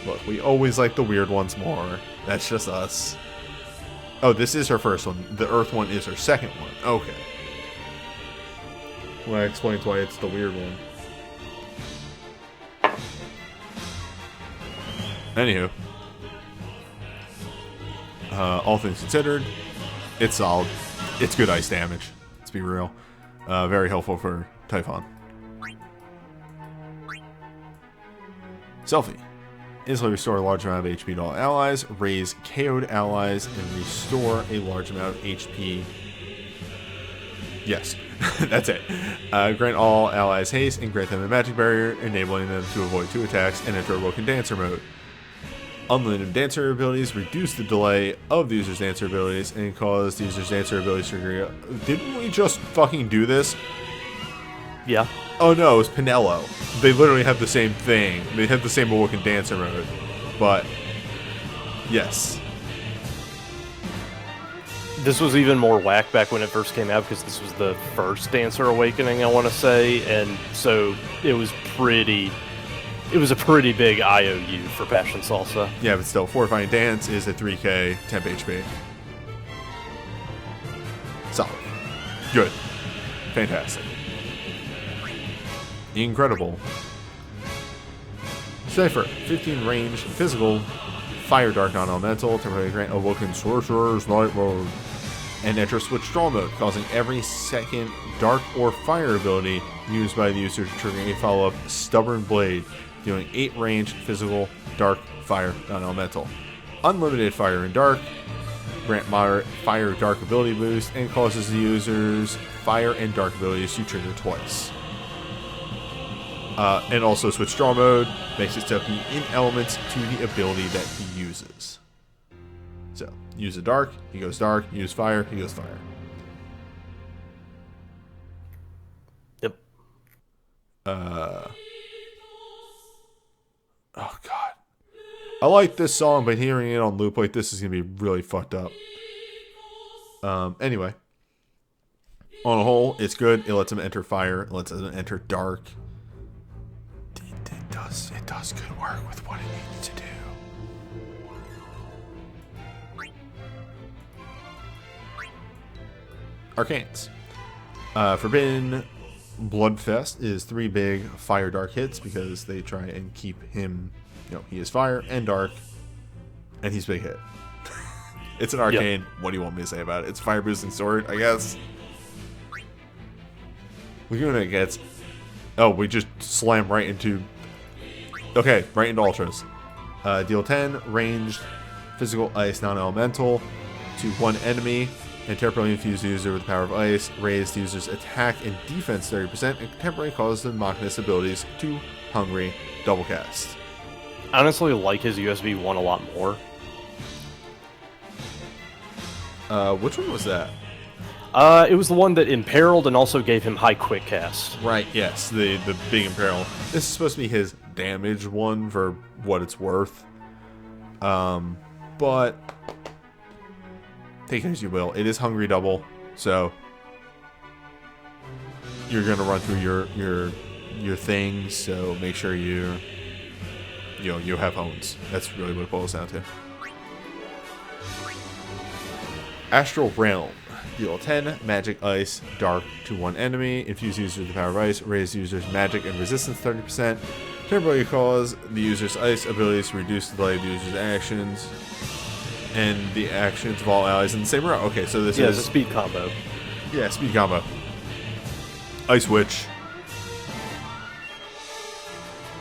Look, we always like the weird ones more. That's just us. Oh, this is her 1st one. The Earth one is her 2nd one. Okay. Well, that explains why it's the weird one. Anywho. All things considered, it's solid. It's good ice damage. Let's be real. Very helpful for Typhon. Selfie. Instantly restore a large amount of HP to all allies, raise KO'd allies, and restore a large amount of HP. Yes, that's it. Grant all allies haste and grant them a magic barrier, enabling them to avoid 2 attacks and enter Awoken Dancer mode. Unlimited Dancer abilities reduce the delay of the user's Dancer abilities and cause the user's Dancer abilities to agree. Didn't we just fucking do this? Yeah. Oh no, it was Pinello. They literally have the same thing. They have the same Awoken Dancer mode. But, yes. This was even more whack back when it first came out because this was the first Dancer Awakening, I want to say. And so it was a pretty big IOU for Passion Salsa. Yeah, but still, Fortifying Dance is a 3k, temp HP. Solid. Good. Fantastic. Incredible. Cypher, 15 range, physical, Fire Dark non-elemental, temporarily grant Awoken Sorcerer's Night Mode, and enter Switch Draw mode, causing every second Dark or Fire ability used by the user to trigger a follow-up Stubborn Blade, dealing 8 range, physical, Dark, Fire, non-elemental. Unlimited Fire and Dark, grant moderate Fire Dark ability boost, and causes the user's Fire and Dark abilities to trigger twice. And also Switch Draw mode makes it so he in elements to the ability that he uses. So, use a dark, he goes dark, use fire, he goes fire. Yep. Oh god. I like this song, but hearing it on loop like this is going to be really fucked up. Anyway. On a whole, it's good. It lets him enter fire. It lets him enter dark. It does good work with what it needs to do. Arcanes. Forbidden Bloodfest is 3 big fire dark hits because they try and keep him, he is fire and dark, and he's big hit. It's an arcane. Yep. What do you want me to say about it? It's fire boosting sword, I guess. Laguna gets. Oh, we just slam right into. Okay, right into Ultras. Deal 10 ranged physical ice non-elemental to 1 enemy, and temporarily infuse the user with the power of ice, raise the user's attack and defense 30%, and temporarily cause the Machinist abilities to Hungry double cast. I honestly like his USB 1 a lot more. Which one was that? It was the one that imperiled and also gave him high quick cast. Right, yes, the big imperil. This is supposed to be his damage one for what it's worth. But take it as you will. It is Hungry double, so you're gonna run through your things. So make sure you have hones. That's really what it boils down to. Astral Realm. Deal 10 magic, ice, dark to 1 enemy. Infuse user with the power of ice. Raise user's magic and resistance 30%. Temporarily cause the user's ice abilities to reduce the delay of the user's actions. And the actions of all allies in the same row. Okay, so this is a speed combo. Yeah, speed combo. Ice Witch.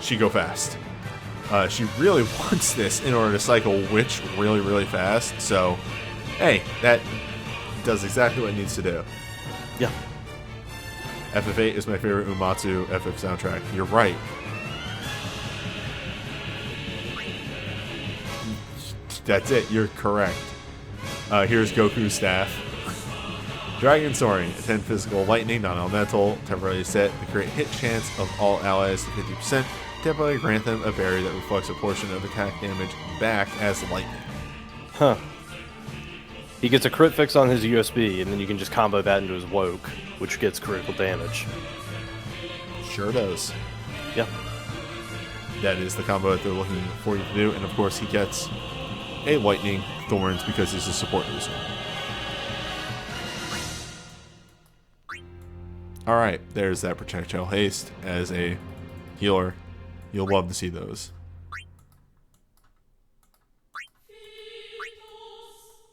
She go fast. She really wants this in order to cycle Witch really, really fast. So, hey, that does exactly what it needs to do. Yeah. FF8 is my favorite Uematsu FF soundtrack. You're right. That's it. You're correct. Here's Goku's staff. Dragon Soaring. 10 physical lightning, non-elemental. Temporarily set the crit hit chance of all allies to 50%. Temporarily grant them a barrier that reflects a portion of attack damage back as lightning. Huh. He gets a crit fix on his USB, and then you can just combo that into his Woke, which gets critical damage. Sure does. Yeah. That is the combo that they're looking for you to do, and of course he gets a Lightning Thorns because he's a support user. Alright, there's that projectile haste as a healer. You'll love to see those.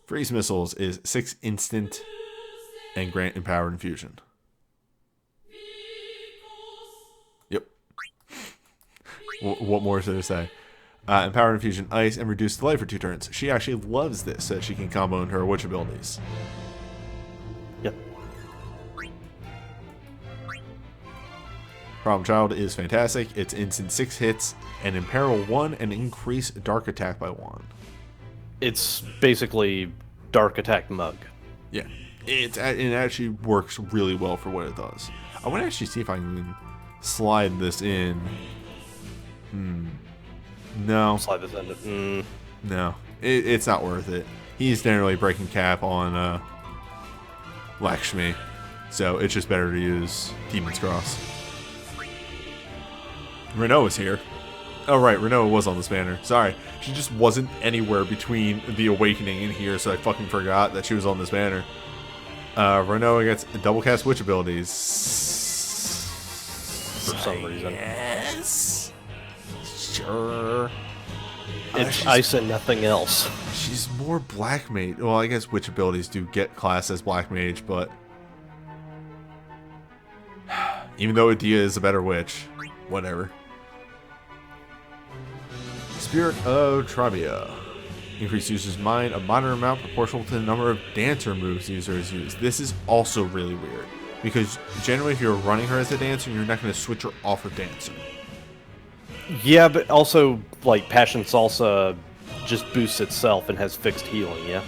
Freeze missiles is 6 instant and grant empowered infusion. Yep. What more is there to say? Empowered infusion ice and reduce delay for 2 turns. She actually loves this so that she can combo in her witch abilities. Yep. Problem Child is fantastic. It's instant 6 hits and imperil 1 and increase dark attack by 1. It's basically dark attack mug. Yeah. It actually works really well for what it does. I want to actually see if I can slide this in. No. Slide this into. No. It's not worth it. He's generally breaking cap on Lakshmi. So it's just better to use Demon's Cross. Renault is here. Oh, right. Renault was on this banner. Sorry. She just wasn't anywhere between the Awakening and here, so I fucking forgot that she was on this banner. Renault gets double cast witch abilities. For some reason. Yes. Sure. It's ice and nothing else. She's more black mage. Well, I guess witch abilities do get classed as black mage, but even though Adia is a better witch, whatever. Spirit of Trabia. Increase user's mind a moderate amount proportional to the number of dancer moves the user has used. This is also really weird, because generally if you're running her as a dancer, you're not going to switch her off of dancer. Yeah, but also, like, Passion Salsa just boosts itself and has fixed healing, yeah?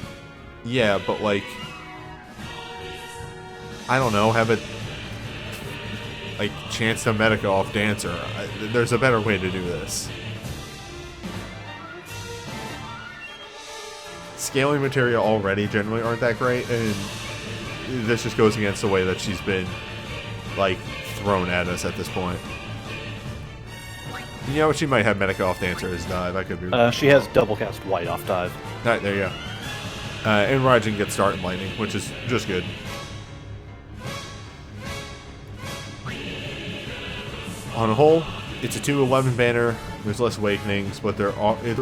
Yeah, but, like, I don't know, have a, like, chance to medica off dancer. There's a better way to do this. Scaling materia already generally aren't that great, and this just goes against the way that she's been, like, thrown at us at this point. You know, she might have medica off dancer as dive. I could be. She has double cast white off dive. Alright, there you go. And Raijin gets start in lightning, which is just good. On a whole, it's a 2-11 banner. There's less awakenings, but there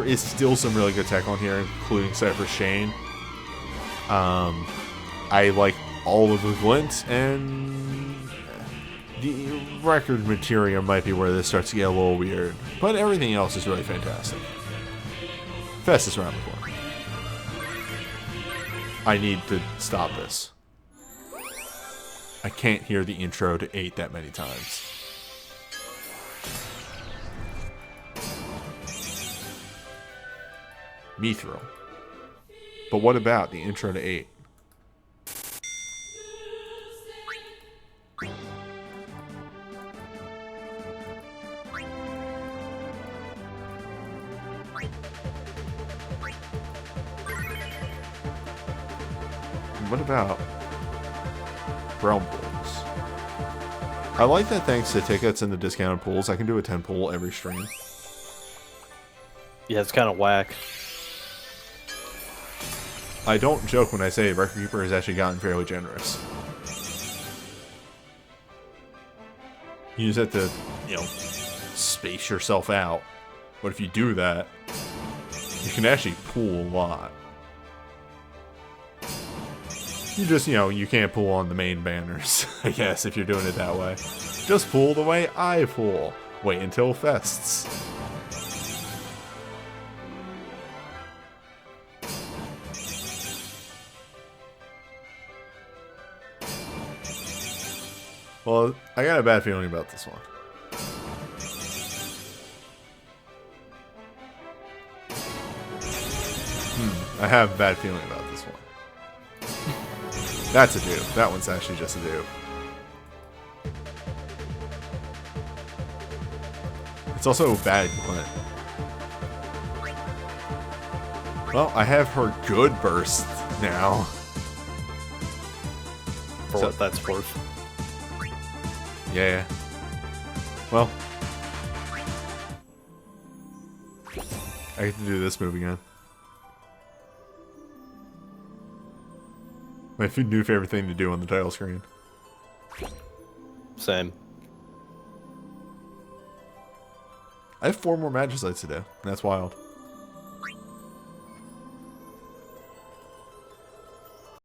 is still some really good tech on here, including Cypher Shane. I like all of the glint, and the record materia might be where this starts to get a little weird. But everything else is really fantastic. Fest is around the corner. I need to stop this. I can't hear the intro to 8 that many times. Mithril. But what about the intro to 8? What about Realm Pools? I like that thanks to tickets and the discounted pools, I can do a 10 pool every stream. Yeah, it's kind of whack. I don't joke when I say Record Keeper has actually gotten fairly generous. You just have to, you know, space yourself out. But if you do that, you can actually pool a lot. You just, you know, you can't pool on the main banners, I guess, if you're doing it that way. Just pool the way I pool. Wait until fests. Well, I got a bad feeling about this one. I have a bad feeling about this one. That's a dupe. That one's actually just a dupe. It's also a bad glint. Well, I have her good burst now. For what that's worth. Yeah. Well, I get to do this move again. My new favorite thing to do on the title screen. Same. I have 4 more Magicites to do. That's wild.